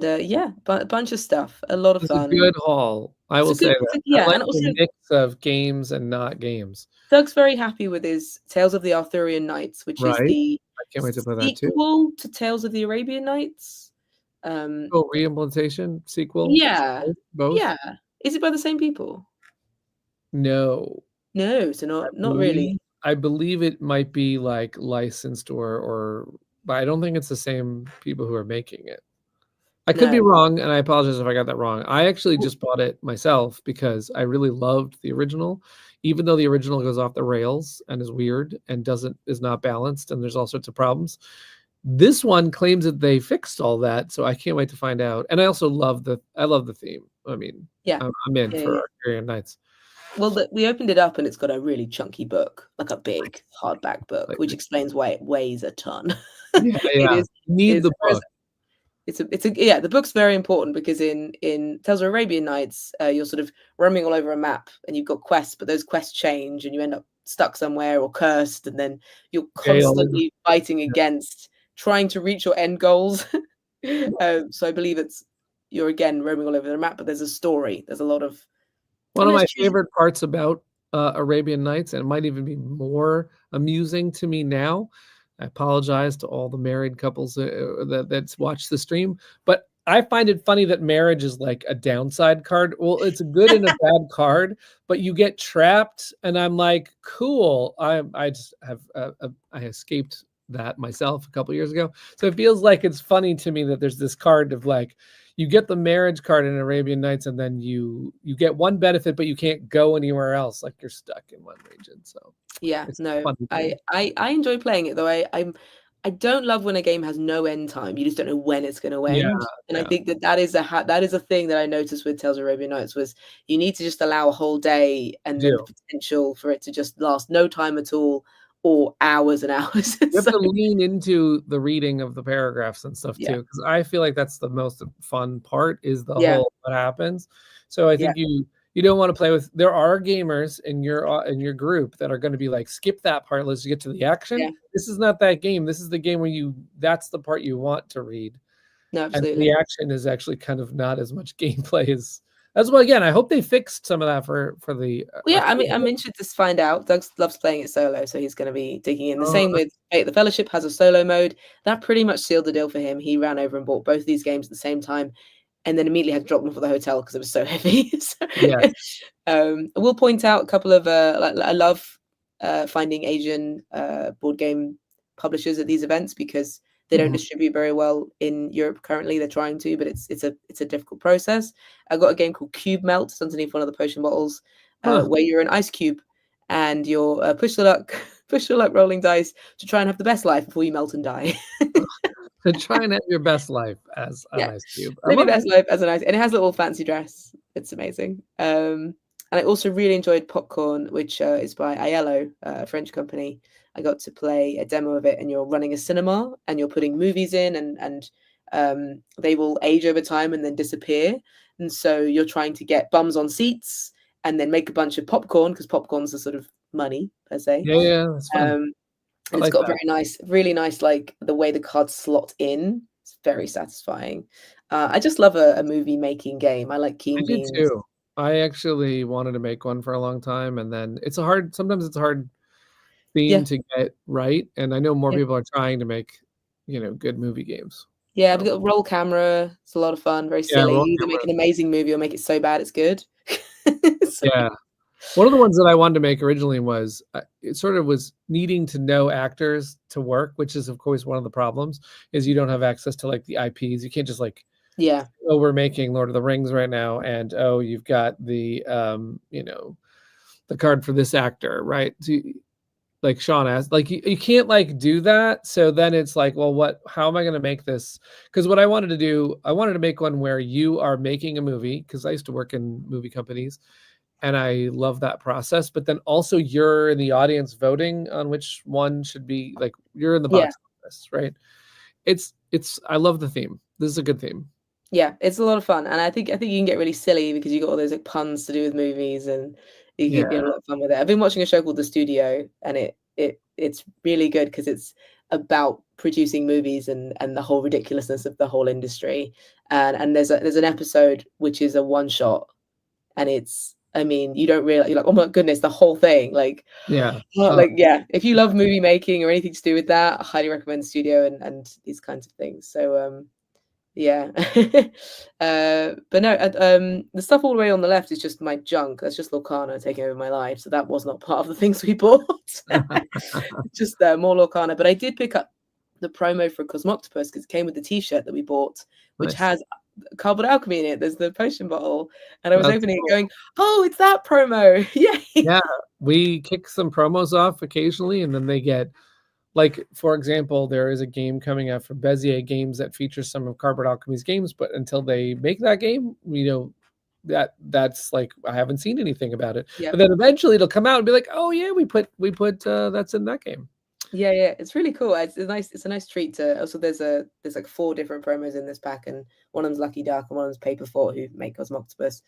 a bunch of stuff. A lot of fun. A good haul. I will say that. Yeah, I like and also the mix of games and not games. Doug's very happy with his Tales of the Arthurian Knights, which is the sequel to Tales of the Arabian Nights. Reimplementation sequel. Yeah, both. Yeah, is it by the same people? No, so not really. I believe it might be like licensed but I don't think it's the same people who are making it. I could be wrong, and I apologize if I got that wrong. I actually just bought it myself because I really loved the original, even though the original goes off the rails and is weird and is not balanced, and there's all sorts of problems. This one claims that they fixed all that, so I can't wait to find out. And I also love the theme. I mean, I'm in for Arthurian Knights. Well, we opened it up, and it's got a really chunky book, like a big hardback book, which explains why it weighs a ton. Yeah. Need the book. The book's very important because in Tales of Arabian Nights, you're sort of roaming all over a map, and you've got quests, but those quests change, and you end up stuck somewhere or cursed, and then you're constantly fighting against trying to reach your end goals. So I believe you're again roaming all over the map, but there's a story. There's a lot of one of my favorite parts about Arabian Nights, and it might even be more amusing to me now. I apologize to all the married couples that's watched the stream, but I find it funny that marriage is like a downside card. Well, it's a good and a bad card, but you get trapped, and I'm like, cool. I just have I escaped that myself a couple years ago. So it feels like it's funny to me that there's this card of like, you get the marriage card in Arabian Nights, and then you get one benefit, but you can't go anywhere else. Like you're stuck in one region. So Yeah, it's no, funny to me. I enjoy playing it though. I don't love when a game has no end time. You just don't know when it's going to Yeah, end. And I yeah, think that is a thing that I noticed with Tales of Arabian Nights was you need to just allow a whole day and then the do. potential for it to just last no time at all or hours and hours. You have So to lean into the reading of the paragraphs and stuff yeah, too, because I feel like that's the most fun part is the yeah, whole what happens. So I yeah, think you don't want to play with. There are gamers in your group that are going to be like, skip that part. Let's get to the action. yeah. This is not that game. This is the game where that's the part you want to read, No, and the absolutely. action is actually kind of not as much gameplay as. As well, again, I hope they fixed some of that for the. Well, yeah, I mean, I'm interested to find out. Doug loves playing it solo, so he's going to be digging in. The Oh, same with the Fellowship has a solo mode. That pretty much sealed the deal for him. He ran over and bought both these games at the same time, and then immediately had to drop them for the hotel because it was so heavy. So, yes. I will point out a couple of like I love finding Asian board game publishers at these events because they don't Mhm. distribute very well in Europe currently. They're trying to, but it's a difficult process. I got a game called Cube Melt. It's underneath one of the potion bottles, Huh. where you're an ice cube and you're push the luck, push the luck rolling dice to try and have the best life before you melt and die. To try and have your best life as an Yeah, ice cube. I live your love best life as a nice, and it has a little fancy dress. It's amazing. And I also really enjoyed Popcorn, which is by Aiello, a French company. I got to play a demo of it, and you're running a cinema, and you're putting movies in, and they will age over time and then disappear. And so you're trying to get bums on seats, and then make a bunch of popcorn because popcorn's a sort of money per se. Yeah, yeah, that's fun. Um, I and it's like got a that. very nice, really nice, like the way the cards slot in. It's very satisfying. I just love a movie making game. I like I Keen do Beans. too. I actually wanted to make one for a long time, and then sometimes it's a hard theme Yeah, to get right, and I know more yeah, people are trying to make, good movie games. yeah. I've So, got a roll camera. It's a lot of fun. Very yeah, silly. roll You either make camera. an amazing movie or make it so bad it's good. So, Yeah. One of the ones that I wanted to make originally was, it sort of was needing to know actors to work, which is, of course, one of the problems, is you don't have access to, like, the IPs. You can't just, like, yeah, "Oh, we're making Lord of the Rings right now, and, oh, you've got the card for this actor," right? So, like Sean asked, like you can't like do that. So then it's like, well, how am I going to make this? Because what I wanted to do, I wanted to make one where you are making a movie, because I used to work in movie companies and I love that process. But then also you're in the audience voting on which one should be, like, you're in the yeah. box office, right? I love the theme. This is a good theme. Yeah, it's a lot of fun, and I think you can get really silly because you got all those like puns to do with movies, and you Yeah, can get a lot of fun with it. I've been watching a show called The Studio, and it's really good because it's about producing movies and the whole ridiculousness of the whole industry. And there's an episode which is a one shot, and I mean, you don't realize you're like, oh my goodness, the whole thing, like. yeah. Like yeah, if you love movie making or anything to do with that, I highly recommend The Studio and these kinds of things. So yeah. But no, the stuff all the way on the left is just my junk. That's just Lorcana taking over my life. So that was not part of the things we bought. Just more Lorcana. But I did pick up the promo for Cosmoctopus because it came with the T-shirt that we bought, which Nice. has Cardboard Alchemy in it. There's the potion bottle, and I was That's opening it, cool. going, "Oh, it's that promo!" Yay! Yeah, we kick some promos off occasionally, and then they get, like, for example, there is a game coming out from Bezier Games that features some of Cardboard Alchemy's games, but until they make that game, that's like, I haven't seen anything about it. Yeah. But then eventually it'll come out and be like, oh yeah, we put that's in that game. Yeah, yeah, it's really cool. It's a nice treat to also there's like 4 different promos in this pack, and one of them's Lucky Duck and one of them's Paper Fort who make Cosmoctopus.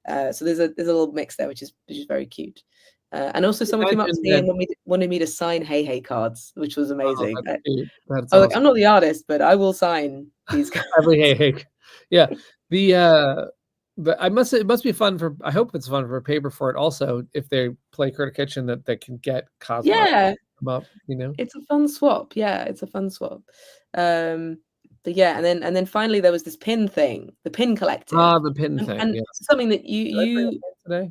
So there's a little mix there which is very cute. And also someone came up to Imagine me that. and wanted me to sign Hey Hey cards, which was Oh, amazing. that's cute. That's I was like, awesome. I'm not the artist, but I will sign these cards. Every hey. Yeah. It must be fun for, I hope it's fun for Paper Fort also, if they play Critter Kitchen, that they can get Cosmo Yeah, come up, it's a fun swap. Yeah, it's a fun swap. But yeah, and then finally there was this pin thing, the Pin Collective, The pin thing, and yes. something that Did I bring a pin today?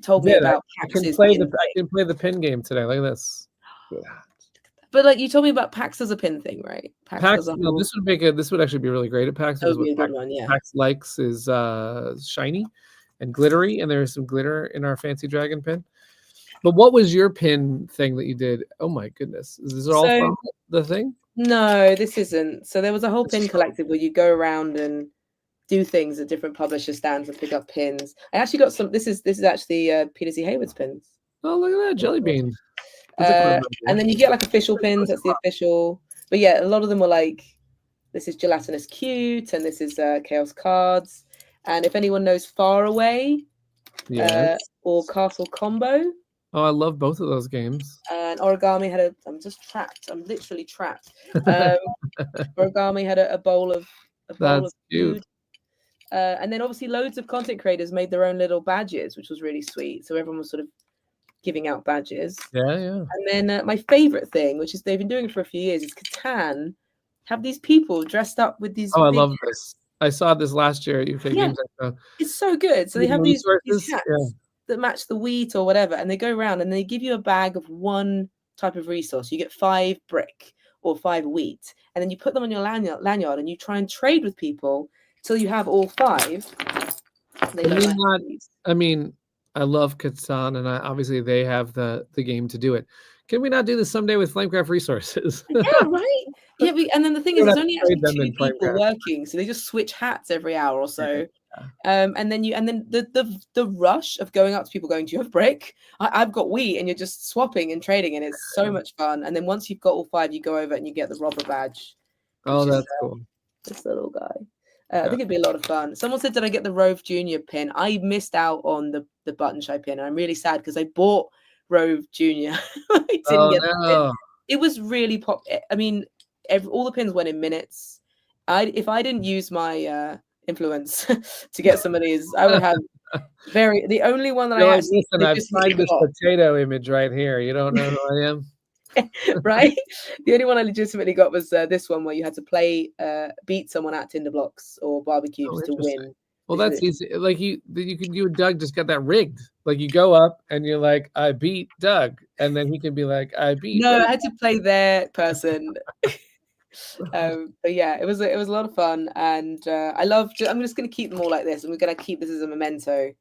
told me Did I? about I can Pax's play pin I thing. can play the pin game today. Look at this. Yeah. But like you told me about PAX as a pin thing, right? PAX PAX, does a no, whole. this would actually be really great at PAX That because would what be a good one, yeah. PAX likes is shiny and glittery, and there's some glitter in our fancy dragon pin. But what was your pin thing that you did? Oh my goodness, is this all So from the thing? no, this isn't. So there was a whole It's pin collective where you go around and do things at different publisher stands and pick up pins. I actually got some. This is actually Peter C. Hayward's pins. Oh, look at that jelly bean. That's a cool And then you get like official pins. That's the official. But yeah, a lot of them were like, this is Gelatinous Cute, and this is Chaos Cards. And if anyone knows Far Away, or Castle Combo. Oh, I love both of those games. And Origami had a. I'm just trapped. I'm literally trapped. Origami had a bowl of food. And then obviously loads of content creators made their own little badges, which was really sweet. So everyone was sort of giving out badges. Yeah. And then my favorite thing, which is they've been doing it for a few years, is Catan have these people dressed up with these. Oh, I love this. I saw this last year at UK Games Expo. It's so good. So they have these hats that match the wheat or whatever, and they go around and they give you a bag of one type of resource. You get 5 brick or 5 wheat, and then you put them on your lanyard and you try and trade with people till you have all 5. I mean, I love Catan, and obviously they have the game to do it. Can we not do this someday with Flamecraft resources? Yeah, right. Yeah, and then the thing is, there's only actually 2 people working, so they just switch hats every hour or so. And then the rush of going up to people going, do you have brick? I've got wheat, and you're just swapping and trading, and it's so much fun. And then once you've got all 5, you go over and you get the robber badge. Oh, that's cool. This little guy. I think it'd be a lot of fun. Someone said, did I get the Rove Junior pin? I missed out on the button shy pin, and I'm really sad because I bought Rove Junior. I didn't get the pin. It was really pop. I mean, all the pins went in minutes. If I didn't use my influence to get some of these, I would have the only one that I actually listen, I've signed this potato image right here. You don't know who I am. Right? The only one I legitimately got was this one where you had to beat someone at Tinder blocks or barbecues to win. Well, that's easy. Like you and Doug just got that rigged. Like you go up and you're like, I beat Doug, and then he can be like, I beat. No, I had to play their person. But yeah, it was a lot of fun, and I'm just going to keep them all like this, and we're going to keep this as a memento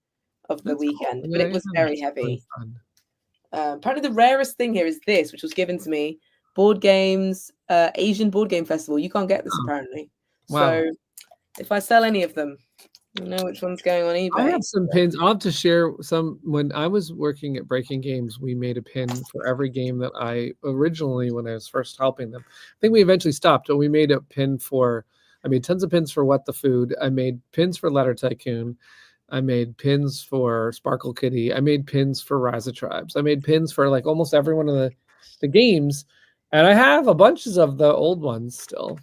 of the weekend. Cool. But it was very heavy. Apparently, the rarest thing here is this, which was given to me. Board Games, Asian Board Game Festival. You can't get this apparently. Wow. So if I sell any of them, you know which one's going on eBay. I have some pins. I'll have to share some. When I was working at Breaking Games, we made a pin for every game that I originally, when I was first helping them. I think we eventually stopped, but we made a pin for. I made tons of pins for What the Food. I made pins for Letter Tycoon. I made pins for Sparkle Kitty. I made pins for Rise of Tribes. I made pins for like almost every one of the games, and I have a bunches of the old ones still.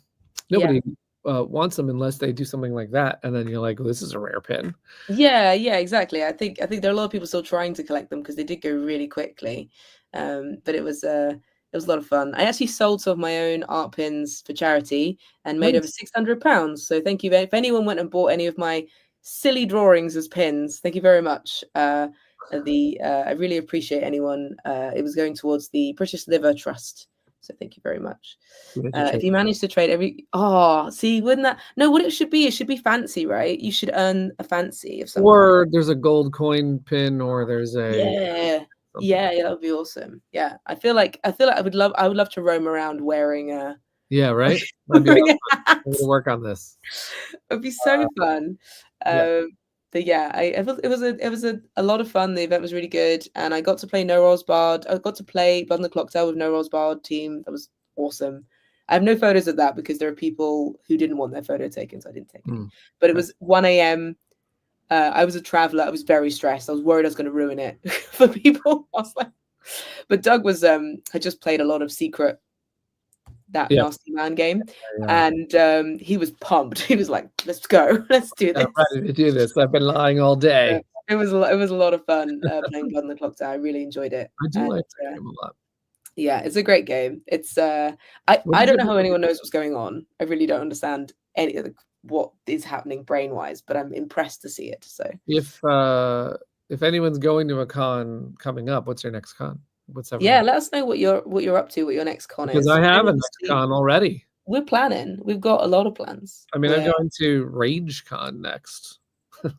Nobody wants them unless they do something like that, and then you're like, oh, this is a rare pin. Yeah, exactly. I think there are a lot of people still trying to collect them because they did go really quickly. But it was a lot of fun. I actually sold some of my own art pins for charity and made over £600. So thank you. If anyone went and bought any of my silly drawings as pins, thank you very much. I really appreciate anyone. It was going towards the British Liver Trust. So thank you very much. If you manage to trade wouldn't that? No, what it should be fancy, right? You should earn a fancy of some or kind. There's a gold coin pin, or there's a that would be awesome. Yeah, I feel like I would love to roam around wearing a. Yeah, right. I'm gonna work on this. It'd be so fun. But yeah, it was a lot of fun. The event was really good, and I got to play No Rolls Barred. I got to play Blood on the Clocktail with No Rolls Barred team. That was awesome. I have no photos of that because there are people who didn't want their photo taken, so I didn't take it. But it was 1 a.m. I was a traveler. I was very stressed. I was worried I was going to ruin it for people. I was like, but Doug was had just played a lot of Secret. That Nasty Man game, and he was pumped. He was like, "Let's go, let's do this." I'm ready to do this. I've been lying all day. It was a lot of fun playing Blood on the Clock. I really enjoyed it. I do like that game a lot. Yeah, it's a great game. It's I don't know how anyone knows what's going on. I really don't understand any of what is happening brain wise, but I'm impressed to see it. So if anyone's going to a con coming up, what's your next con? what's everyone? Yeah, let us know what you're up to, what your next con Because is. I have a next Obviously, con already. we're planning. We've got a lot of plans. I mean, I'm going to RageCon next.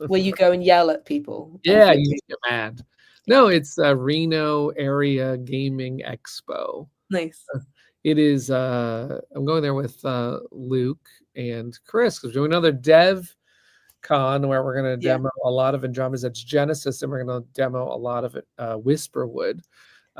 Where you go and yell at people. Yeah, you get mad. No, it's Reno Area Gaming Expo. Nice. It is. I'm going there with Luke and Chris because we're doing another Dev Con where we're going to demo a lot of Andromeda's Edge Genesis, and we're going to demo a lot of Whisperwood,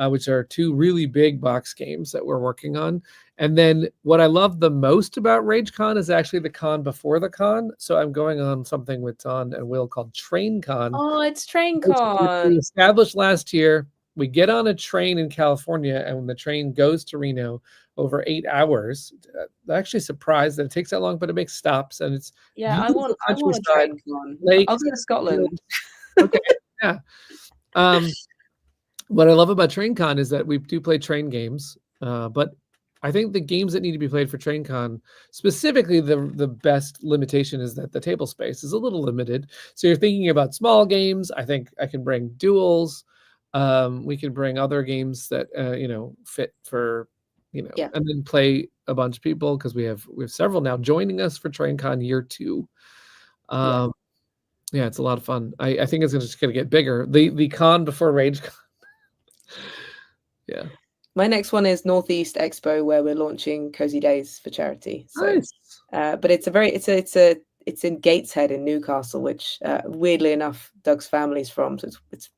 which are two really big box games that we're working on. And then what I love the most about RageCon is actually the con before the con. So I'm going on something with Don and Will called TrainCon. Oh, it's TrainCon. Which we established last year. We get on a train in California, and when the train goes to Reno over 8 hours, I'm actually surprised that it takes that long, but it makes stops, and it's I want a TrainCon. I'll go to Scotland. Okay, yeah. What I love about TrainCon is that we do play train games, but I think the games that need to be played for TrainCon, specifically the best limitation is that the table space is a little limited. So you're thinking about small games. I think I can bring duels. We can bring other games that fit for and then play a bunch of people because we have several now joining us for TrainCon year 2. Yeah, it's a lot of fun. I think it's just going to get bigger. The con before RageCon. Yeah. My next one is Northeast Expo, where we're launching Cozy Days for charity. So, nice. But it's in Gateshead in Newcastle, which weirdly enough Doug's family's from. So it's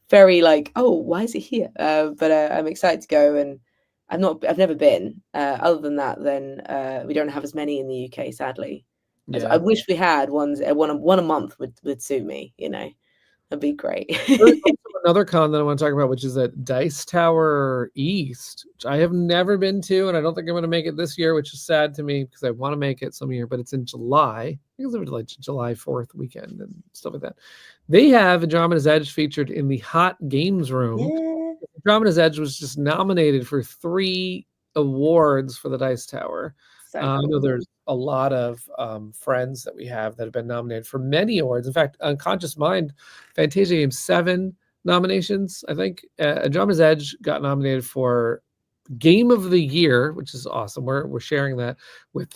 very like, oh, why is it here? But I'm excited to go, and I've never been. Other than that, then we don't have as many in the UK, sadly. Yeah. I wish we had one a month would suit me. That'd be great. There's another con that I want to talk about, which is at Dice Tower East, which I have never been to, and I don't think I'm going to make it this year, which is sad to me because I want to make it some year, but it's in July. I think it's like July 4th weekend and stuff like that. They have Andromeda's Edge featured in the Hot Games Room. Yeah. Andromeda's Edge was just nominated for 3 awards for the Dice Tower. So cool. I know there's a lot of friends that we have that have been nominated for many awards. In fact, Unconscious Mind, Fantasia Games 7 nominations. I think Andromeda's Edge got nominated for Game of the Year, which is awesome. We're sharing that with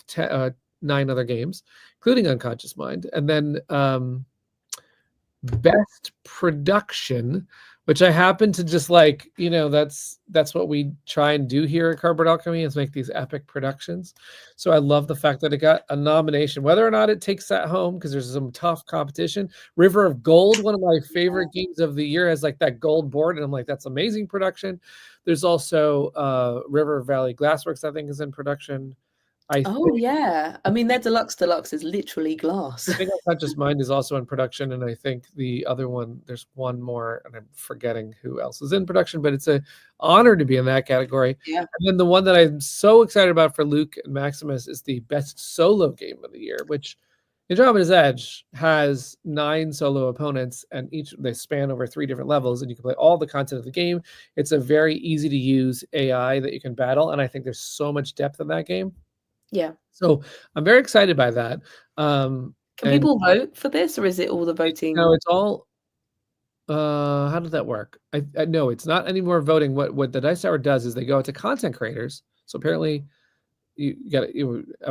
9 other games, including Unconscious Mind. And then Best Production, which I happen to just like, that's what we try and do here at Cardboard Alchemy, is make these epic productions. So I love the fact that it got a nomination, whether or not it takes that home, because there's some tough competition. River of Gold, one of my favorite games of the year, has like that gold board, and I'm like, that's amazing production. There's also River Valley Glassworks, I think, is in production. Yeah. I mean, their deluxe is literally glass. I think Unconscious Mind is also in production, and I think the other one, there's one more, and I'm forgetting who else is in production, but it's an honor to be in that category. Yeah. And then the one that I'm so excited about for Luke and Maximus is the Best Solo Game of the Year, which Andromeda's Edge has 9 solo opponents, and they span over 3 different levels, and you can play all the content of the game. It's a very easy to use AI that you can battle, and I think there's so much depth in that game. Yeah. So I'm very excited by that. Can people vote for this, or is it all the voting? No, it's all. How did that work? I no, it's not any more voting. What the Dice Tower does is they go out to content creators. So apparently, I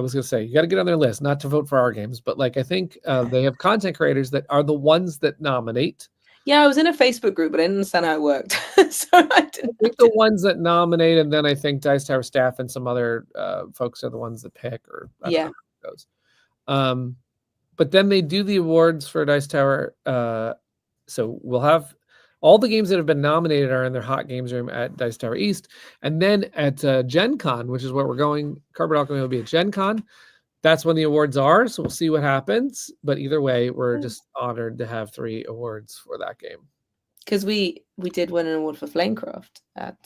was gonna say you got to get on their list, not to vote for our games, but like I think they have content creators that are the ones that nominate. Yeah, I was in a Facebook group, but I didn't understand how it worked. So I think the ones that nominate, and then I think Dice Tower staff and some other folks are the ones that pick, or I don't know how it goes. But then they do the awards for Dice Tower. So we'll have all the games that have been nominated are in their Hot Games Room at Dice Tower East, and then at Gen Con, which is where we're going. Cardboard Alchemy will be at Gen Con. That's when the awards are, so we'll see what happens. But either way, we're just honored to have 3 awards for that game. Because we did win an award for Flamecraft at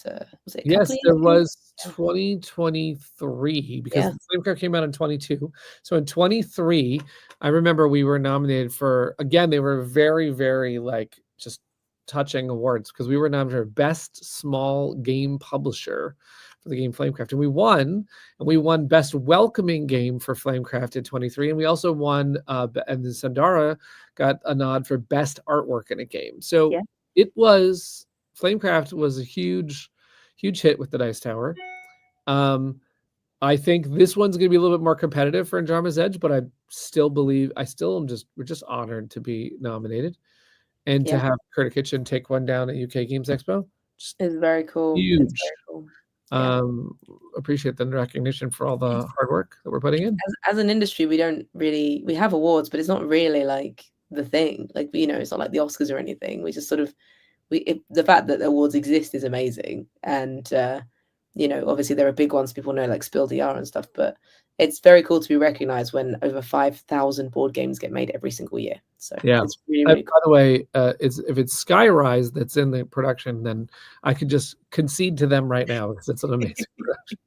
was it? Yes, there was 2023 because Flamecraft came out in 22. So in 23, I remember we were nominated for, again, they were very, very like just touching awards because we were nominated for Best Small Game Publisher for the game Flamecraft, and we won Best Welcoming Game for Flamecraft in 23, and we also won and then Sandara got a nod for Best Artwork in a Game. So it was Flamecraft was a huge hit with the Dice Tower. I think this one's going to be a little bit more competitive for Andromeda's Edge, but I still we're just honored to be nominated and to have Curtis Kitchen take one down at UK Games Expo. It's very cool. Huge. It's very cool. Yeah. Appreciate the recognition for all the hard work that we're putting in. As an industry, we have awards, but it's not really like the thing. Like, it's not like the Oscars or anything. We just sort of the fact that the awards exist is amazing, and obviously there are big ones people know, like Spill DR and stuff, but it's very cool to be recognized when over 5,000 board games get made every single year. So it's really, really cool. By the way, if it's Skyrise that's in the production, then I could just concede to them right now because it's an amazing production.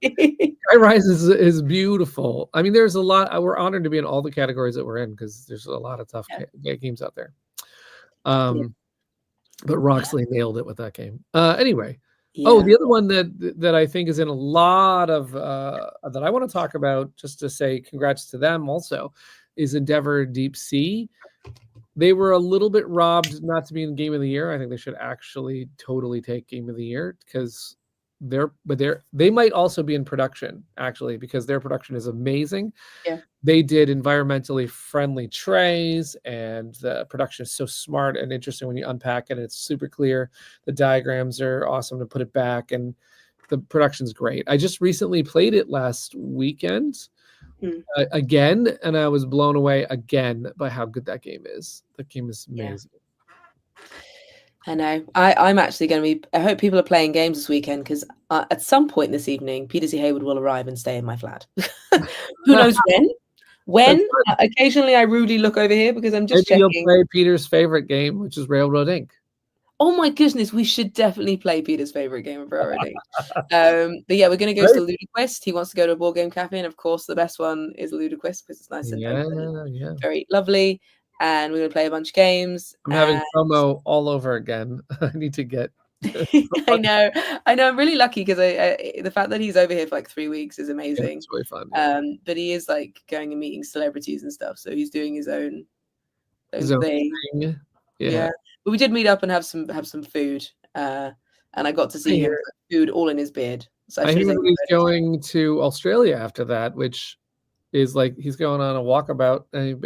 Skyrise is beautiful. I mean, there's a lot. We're honored to be in all the categories that we're in because there's a lot of tough games out there. But Roxley nailed it with that game. Anyway. Yeah. Oh, the other one that I think is in a lot of that I want to talk about, just to say congrats to them also, is Endeavor Deep Sea. They were a little bit robbed not to be in Game of the Year. I think they should actually totally take Game of the Year because they might also be in production actually because their production is amazing. Yeah. They did environmentally friendly trays, and the production is so smart and interesting when you unpack it. It's super clear. The diagrams are awesome to put it back, and the production's great. I just recently played it last weekend again, and I was blown away again by how good that game is. That game is amazing. Yeah. I know. I'm actually going to be. I hope people are playing games this weekend because at some point this evening, Peter C. Hayward will arrive and stay in my flat. Who knows when? When? Occasionally, I rudely look over here because I'm just checking. You'll play Peter's favorite game, which is Railroad Inc. Oh my goodness, we should definitely play Peter's favorite game of Railroad Inc. But yeah, we're going to go to Ludicrous. He wants to go to a board game cafe, and of course, the best one is Ludicrous because it's nice and open, very lovely. And we're going to play a bunch of games. I'm having FOMO all over again. I need to get. I know. I'm really lucky because the fact that he's over here for like 3 weeks is amazing. Yeah, it's really fun. Yeah. But he is like going and meeting celebrities and stuff, so he's doing his own thing. Yeah. But we did meet up and have some food, and I got to see him put food all in his beard. So I hear he's going to Australia after that, which is like he's going on a walkabout.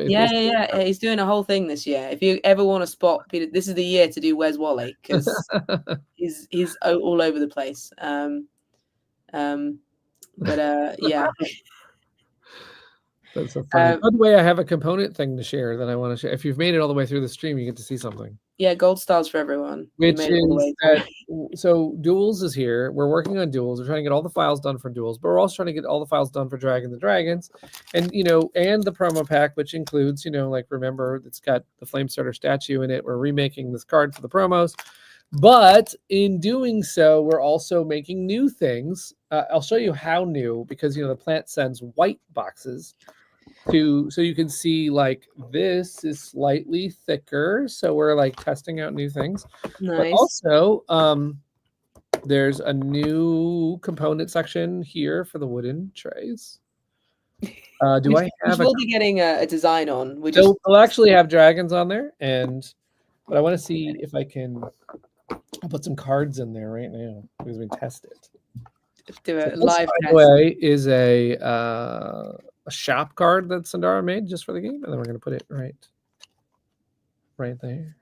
Yeah. He's doing a whole thing this year. If you ever want to spot Peter, this is the year to do Where's Wally because he's all over the place. Yeah. That's so funny. By the way, I have a component thing to share that I want to share. If you've made it all the way through the stream, you get to see something. Yeah, gold stars for everyone. Which is so Duels is here. We're working on Duels. We're trying to get all the files done for Duels, but we're also trying to get all the files done for Dragons and Dragons, and and the promo pack, which includes like remember it's got the Flamestarter statue in it. We're remaking this card for the promos, but in doing so, we're also making new things. I'll show you how new because the plant sends white boxes. So you can see like this is slightly thicker, so we're like testing out new things. Nice. But also there's a new component section here for the wooden trays. Do I have we'll be getting a design on we'll actually have dragons on there, but I want to see if I can. I'll put some cards in there right now because we test it. Do a live test. By the way, is a shop card that Sandara made just for the game, and then we're going to put it right there.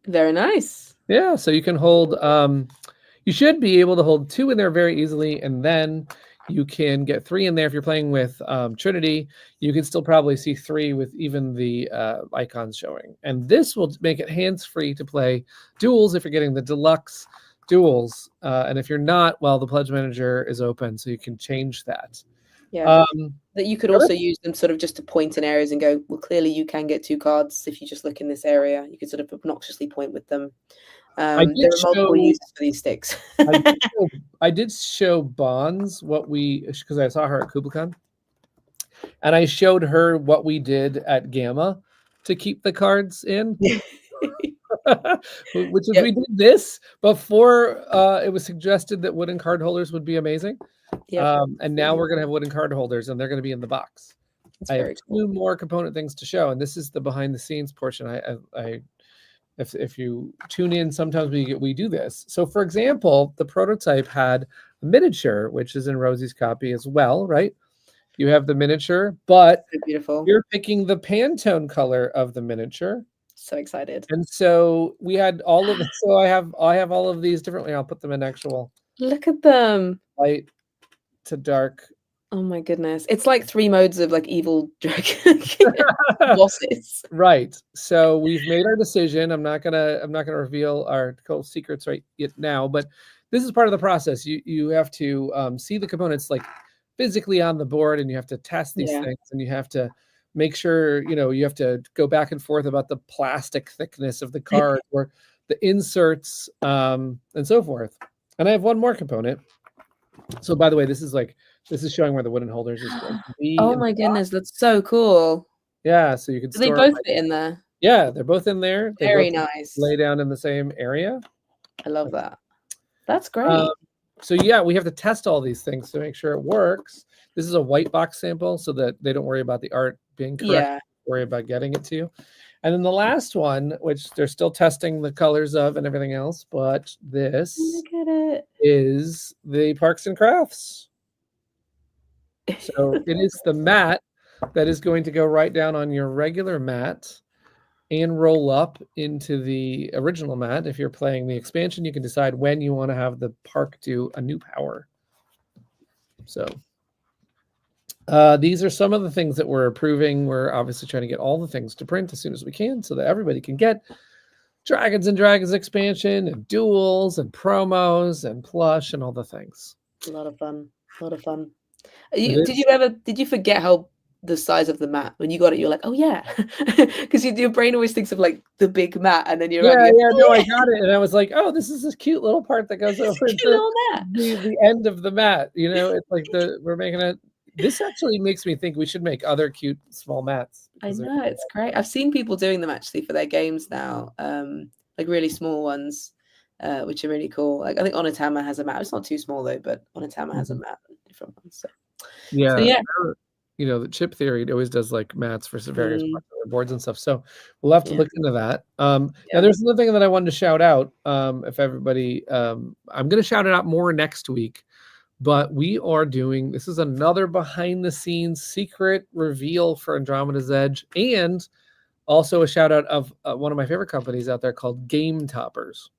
Very nice. Yeah, so you can hold. You should be able to hold 2 in there very easily, and then you can get 3 in there if you're playing with Trinity. You can still probably see 3 with even the icons showing, and this will make it hands-free to play Duels if you're getting the deluxe Duels, and if you're not, well, the Pledge Manager is open, so you can change that. Yeah, that you could also use them sort of just to point in areas and go, well, clearly you can get 2 cards if you just look in this area. You could sort of obnoxiously point with them. There are multiple uses for these sticks. I did show Bonds because I saw her at KublaCon, and I showed her what we did at Gamma to keep the cards in. Which is we did this before it was suggested that wooden card holders would be amazing. And now we're going to have wooden card holders, and they're going to be in the box. I have 2 more component things to show, and this is the behind the scenes portion. I If you tune in, sometimes we do this. So for example, the prototype had a miniature, which is in Rosie's copy as well, right? You have the miniature, but So beautiful. you're picking the Pantone color of the miniature. So excited. And so we had all of so I have all of these differently. I'll put them in actual Look at them. light to dark. Oh my goodness. It's like 3 modes of like evil dragon bosses. Right. So we've made our decision. I'm not gonna reveal our cult secrets right yet now, but this is part of the process. You have to see the components like physically on the board, and you have to test these things, and you have to make sure, you have to go back and forth about the plastic thickness of the card or the inserts, and so forth. And I have one more component. So by the way, this is showing where the wooden holders is going to be. Oh my goodness, that's so cool. Yeah, so you can Do they both fit in there? Yeah, they're both in there. They Very both nice. lay down in the same area. I love that. That's great. So yeah, we have to test all these things to make sure it works. This is a white box sample so that they don't worry about the art being correct, worry about getting it to you. And then the last one, which they're still testing the colors of and everything else, but this is the Parks and Crafts. So it is the mat that is going to go right down on your regular mat and roll up into the original mat. If you're playing the expansion, you can decide when you want to have the park do a new power. So these are some of the things that we're approving. We're obviously trying to get all the things to print as soon as we can so that everybody can get Dragons and Dragons expansion and duels and promos and plush and all the things. A lot of fun. A lot of fun. Did you forget how the size of the mat when you got it? You're like, oh yeah, because your brain always thinks of like the big mat, and then you're I got it, and I was like, oh, this is this cute little part that goes over the end of the mat. It's like we're making it. This actually makes me think we should make other cute small mats. I know, it's great. I've seen people doing them actually for their games now, like really small ones, which are really cool. Like I think Onitama has a mat. It's not too small though, but Onitama has a mat, different ones. So yeah. The Chip Theory always does like mats for various parts of their boards and stuff. So we'll have to look into that. Now there's another thing that I wanted to shout out. If everybody, I'm going to shout it out more next week. But we are doing, this is another behind the scenes secret reveal for Andromeda's Edge, and also a shout out of one of my favorite companies out there called Game Toppers.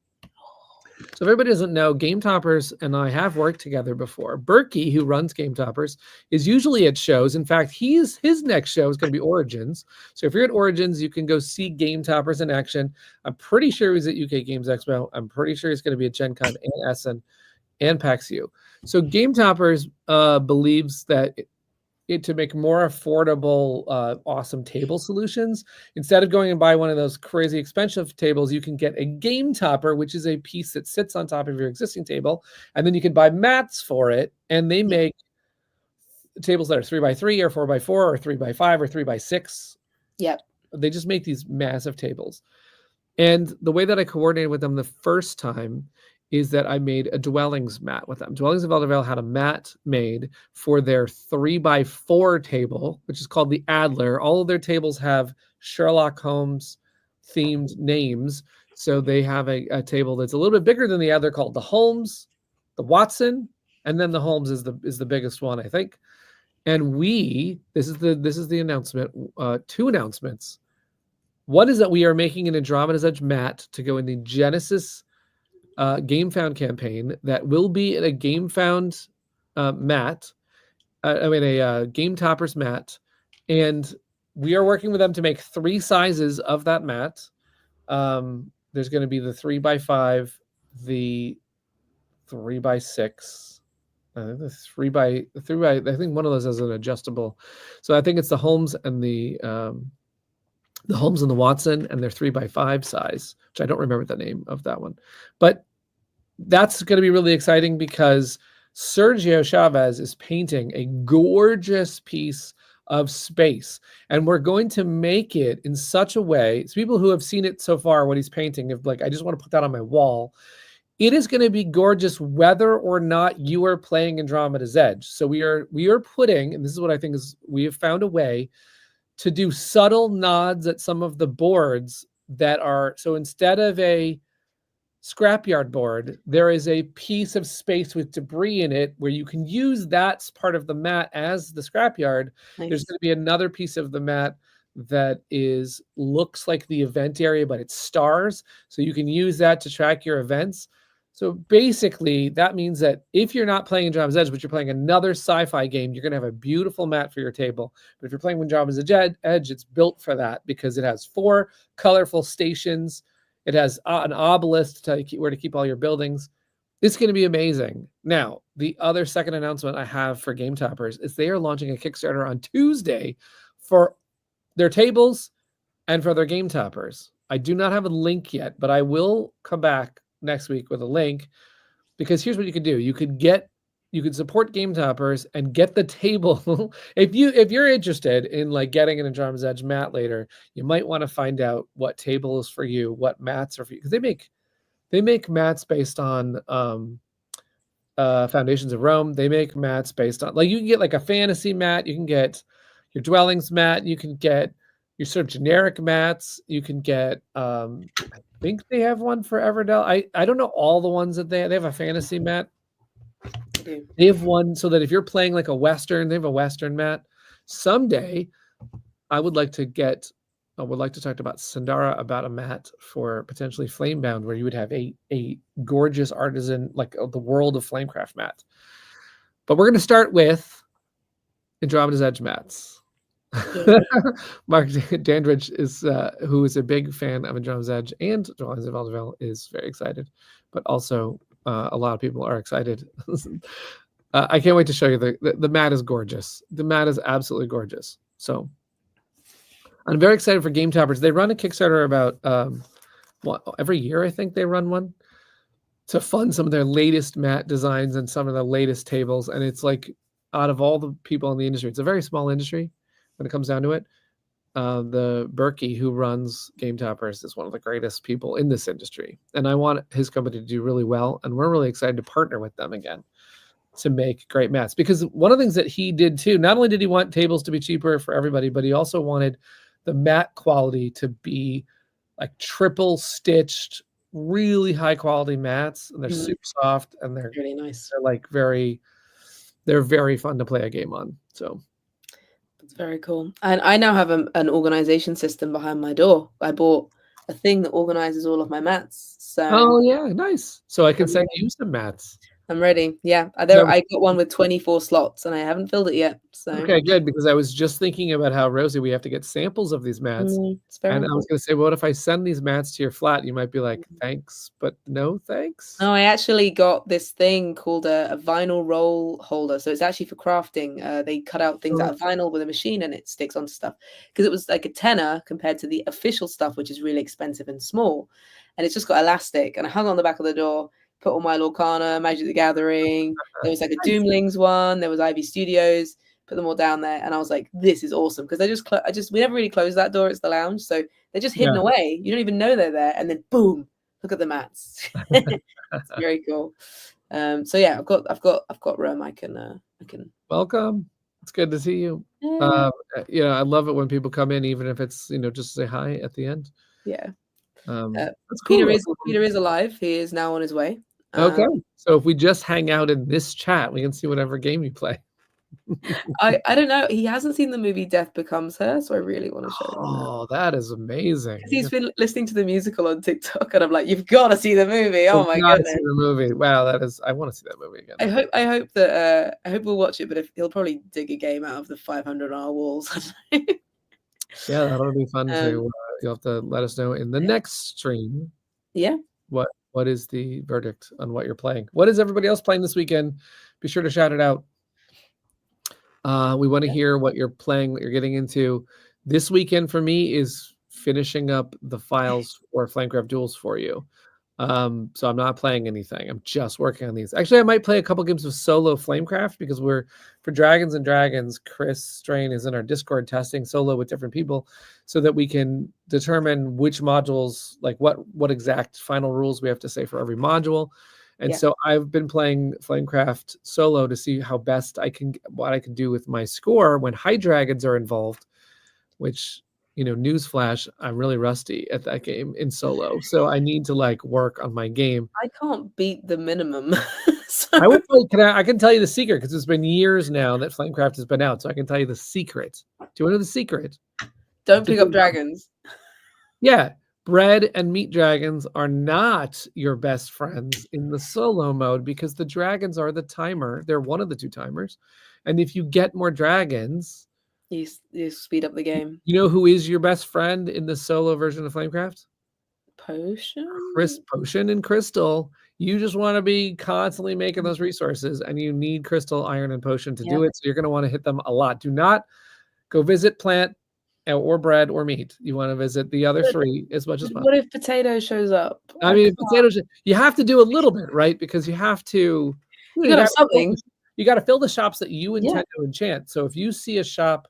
So if everybody doesn't know, Game Toppers and I have worked together before. Berkey, who runs Game Toppers, is usually at shows. In fact, his next show is going to be Origins. So if you're at Origins, you can go see Game Toppers in action. I'm pretty sure he's at UK Games Expo. I'm pretty sure he's going to be at Gen Con and Essen and PAX U. So Game Toppers believes that to make more affordable, awesome table solutions, instead of going and buy one of those crazy expensive tables, you can get a Game Topper, which is a piece that sits on top of your existing table, and then you can buy mats for it, and they make tables that are 3x3 or 4x4 or 3x5 or 3x6. Yep. They just make these massive tables. And the way that I coordinated with them the first time is that I made a Dwellings mat with them. Dwellings of Eldervale had a mat made for their 3x4 table, which is called the Adler. All of their tables have Sherlock Holmes themed names. So they have a table that's a little bit bigger than the Adler called the Holmes, the Watson, and then the Holmes is the biggest one, I think. And this is the announcement, 2 announcements. One is that we are making an Andromeda's Edge mat to go in the Genesis Game Found campaign that will be a Game Found mat. A Game Toppers mat, and we are working with them to make 3 sizes of that mat. There's going to be the 3x5, the 3x6, the 3x. I think one of those has an adjustable. So I think it's the Holmes and the Holmes and the Watson, and their 3x5 size, which I don't remember the name of that one. But that's going to be really exciting because Sergio Chavez is painting a gorgeous piece of space. And we're going to make it in such a way, so people who have seen it so far, what he's painting, if like, I just want to put that on my wall, it is going to be gorgeous whether or not you are playing Andromeda's Edge. So we are putting, and this is what I think is, we have found a way to do subtle nods at some of the boards that are, so instead of a scrapyard board, there is a piece of space with debris in it where you can use that part of the mat as the scrapyard. Nice. There's going to be another piece of the mat that looks like the event area, but it's stars. So you can use that to track your events. So basically, that means that if you're not playing Andromeda's Edge, but you're playing another sci-fi game, you're going to have a beautiful mat for your table. But if you're playing Andromeda's Edge, it's built for that because it has 4 colorful stations. It has an obelisk to tell you where to keep all your buildings. It's going to be amazing. Now, the other second announcement I have for Game Toppers is they are launching a Kickstarter on Tuesday for their tables and for their Game Toppers. I do not have a link yet, but I will come back next week with a link, because here's what you could do. You could support Game Toppers and get the table. if you're interested in like getting an Andromeda's Edge mat later, you might want to find out what table is for you, what mats are for you, because they make mats based on Foundations of Rome. They make mats based on, like, you can get like a fantasy mat, you can get your dwellings mat, you can get your sort of generic mats, you can get I think they have one for Everdell. I don't know all the ones that they have a fantasy mat. They have one so that if you're playing like a Western, they have a Western mat. Someday, I would like to talk about Sandara about a mat for potentially Flamebound, where you would have a gorgeous artisan, like the world of Flamecraft mat. But we're going to start with Andromeda's Edge mats. Mark Dandridge who is a big fan of Andromeda's Edge and Dwellings of Elderville, is very excited, but also a lot of people are excited. I can't wait to show you the mat is gorgeous. The mat is absolutely gorgeous. So I'm very excited for Game Toppers. They run a Kickstarter about every year. I think they run one to fund some of their latest mat designs and some of the latest tables. And it's like, out of all the people in the industry, it's a very small industry when it comes down to it. The Berkey, who runs Game Toppers, is one of the greatest people in this industry. And I want his company to do really well. And we're really excited to partner with them again to make great mats. Because one of the things that he did too, not only did he want tables to be cheaper for everybody, but he also wanted the mat quality to be like triple stitched, really high quality mats. And they're super soft, and they're really nice. They're very fun to play a game on. So it's very cool. And I now have an organization system behind my door. I bought a thing that organizes all of my mats. So oh yeah, nice. So I can send you some mats. I'm ready. Yeah, I got one with 24 slots, and I haven't filled it yet. So okay, good, because I was just thinking about how, Rosie, we have to get samples of these mats. And cool. I was going to say, what if I send these mats to your flat? You might be like, thanks, but no thanks. No, I actually got this thing called a vinyl roll holder. So it's actually for crafting. They cut out things out of vinyl with a machine, and it sticks onto stuff. Because it was like a tenner compared to the official stuff, which is really expensive and small. And it's just got elastic. And I hung on the back of the door. Put all my Lorcana, Magic the Gathering. There was like a Doomlings one. There was Ivy Studios. Put them all down there, and I was like, "This is awesome!" Because we never really closed that door. It's the lounge, so they're just hidden away. You don't even know they're there, and then boom, look at the mats. It's very cool. So yeah, I've got room. I can. Welcome. It's good to see you. Yeah. I love it when people come in, even if it's just say hi at the end. Yeah. That's cool. Peter is alive. He is now on his way. Okay. So if we just hang out in this chat, we can see whatever game you play. I don't know. He hasn't seen the movie Death Becomes Her, so I really want to show him. Oh, that is amazing. He's been listening to the musical on TikTok, and I'm like, you've got to see the movie. Oh my goodness. See the movie. Wow, I want to see that movie again. I hope we'll watch it, but he'll probably dig a game out of the 500 on our walls. Yeah, that'll be fun to you'll have to let us know in the next stream. Yeah. What is the verdict on what you're playing? What is everybody else playing this weekend? Be sure to shout it out. We want to hear what you're playing, what you're getting into. This weekend for me is finishing up the files for Flamecraft Duels for you. So I'm not playing anything. I'm just working on these. Actually, I might play a couple games of solo Flamecraft, because for Dragons and Dragons, Chris Strain is in our Discord testing solo with different people, so that we can determine which modules, like what exact final rules we have to say for every module. And so I've been playing Flamecraft solo to see how best what I can do with my score when High Dragons are involved, which newsflash, I'm really rusty at that game in solo. So I need to like work on my game. I can't beat the minimum. I will play, I can tell you the secret because it's been years now that Flamecraft has been out. So I can tell you the secret. Do you want to know the secret? Don't pick up dragons. Yeah. Bread and meat dragons are not your best friends in the solo mode because the dragons are the timer. They're one of the 2 timers. And if you get more dragons, you speed up the game. You know who is your best friend in the solo version of Flamecraft? Potion and Crystal. You just want to be constantly making those resources, and you need Crystal, Iron, and Potion to do it. So you're going to want to hit them a lot. Do not go visit plant or bread or meat. You want to visit the other 3 as much as possible. What if potato shows up? I mean, potatoes. You have to do a little bit, right? Because you have to. You got something. You got to fill the shops that you intend to enchant. So if you see a shop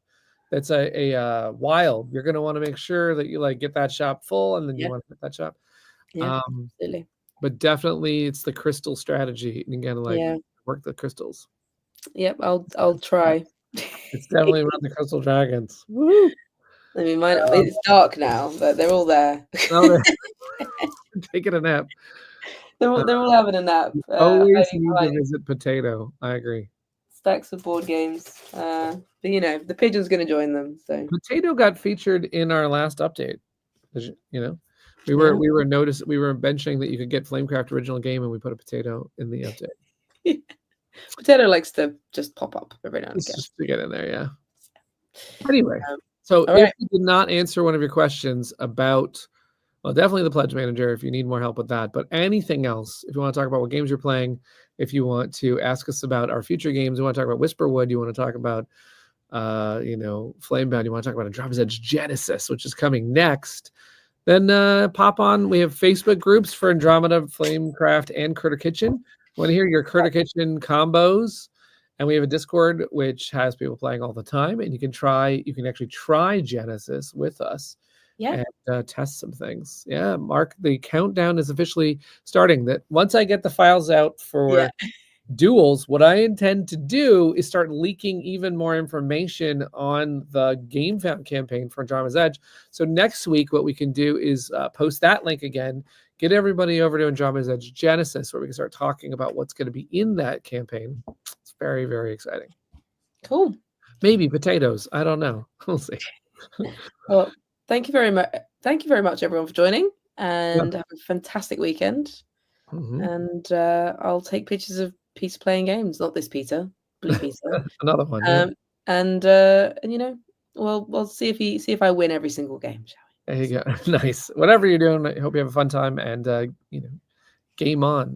that's a wild, you're going to want to make sure that you like get that shop full, and then you want to hit that shop. Yeah, absolutely. But definitely it's the crystal strategy. You got to like work the crystals. Yep, I'll try. It's definitely around the crystal dragons. Woo! I mean, it's dark now, but they're all there. Taking a nap. They're all having a nap. Always need to visit Potato. I agree. Stacks of board games. But the pigeon's going to join them. So Potato got featured in our last update. We were mentioning that you could get Flamecraft original game, and we put a potato in the update. Potato likes to just pop up every now and again. Just to get in there, yeah. Anyway, so if we did not answer one of your questions about, well, definitely the Pledge Manager if you need more help with that, but anything else, if you want to talk about what games you're playing, if you want to ask us about our future games, you want to talk about Whisperwood, you want to talk about Flamebound, you want to talk about Andromeda's Edge Genesis, which is coming next, then pop on. We have Facebook groups for Andromeda, Flamecraft, and Critter Kitchen. Want to hear your Critter Kitchen combos? And we have a Discord which has people playing all the time, and you can actually try Genesis with us and test some things. Yeah, Mark, the countdown is officially starting. That once I get the files out for duels, what I intend to do is start leaking even more information on the Game Found campaign for Andromeda's Edge. So next week, what we can do is post that link again, get everybody over to Andromeda's Edge Genesis, where we can start talking about what's going to be in that campaign. It's very, very exciting. Cool. Maybe potatoes. I don't know. We'll see. Well, thank you very much. Thank you very much, everyone, for joining, and have a fantastic weekend. And I'll take pictures of Peter playing games. Not this Peter, Blue Peter. Another one. And we'll see if I win every single game, shall we? There you go. Nice. Whatever you're doing, I hope you have a fun time, and game on.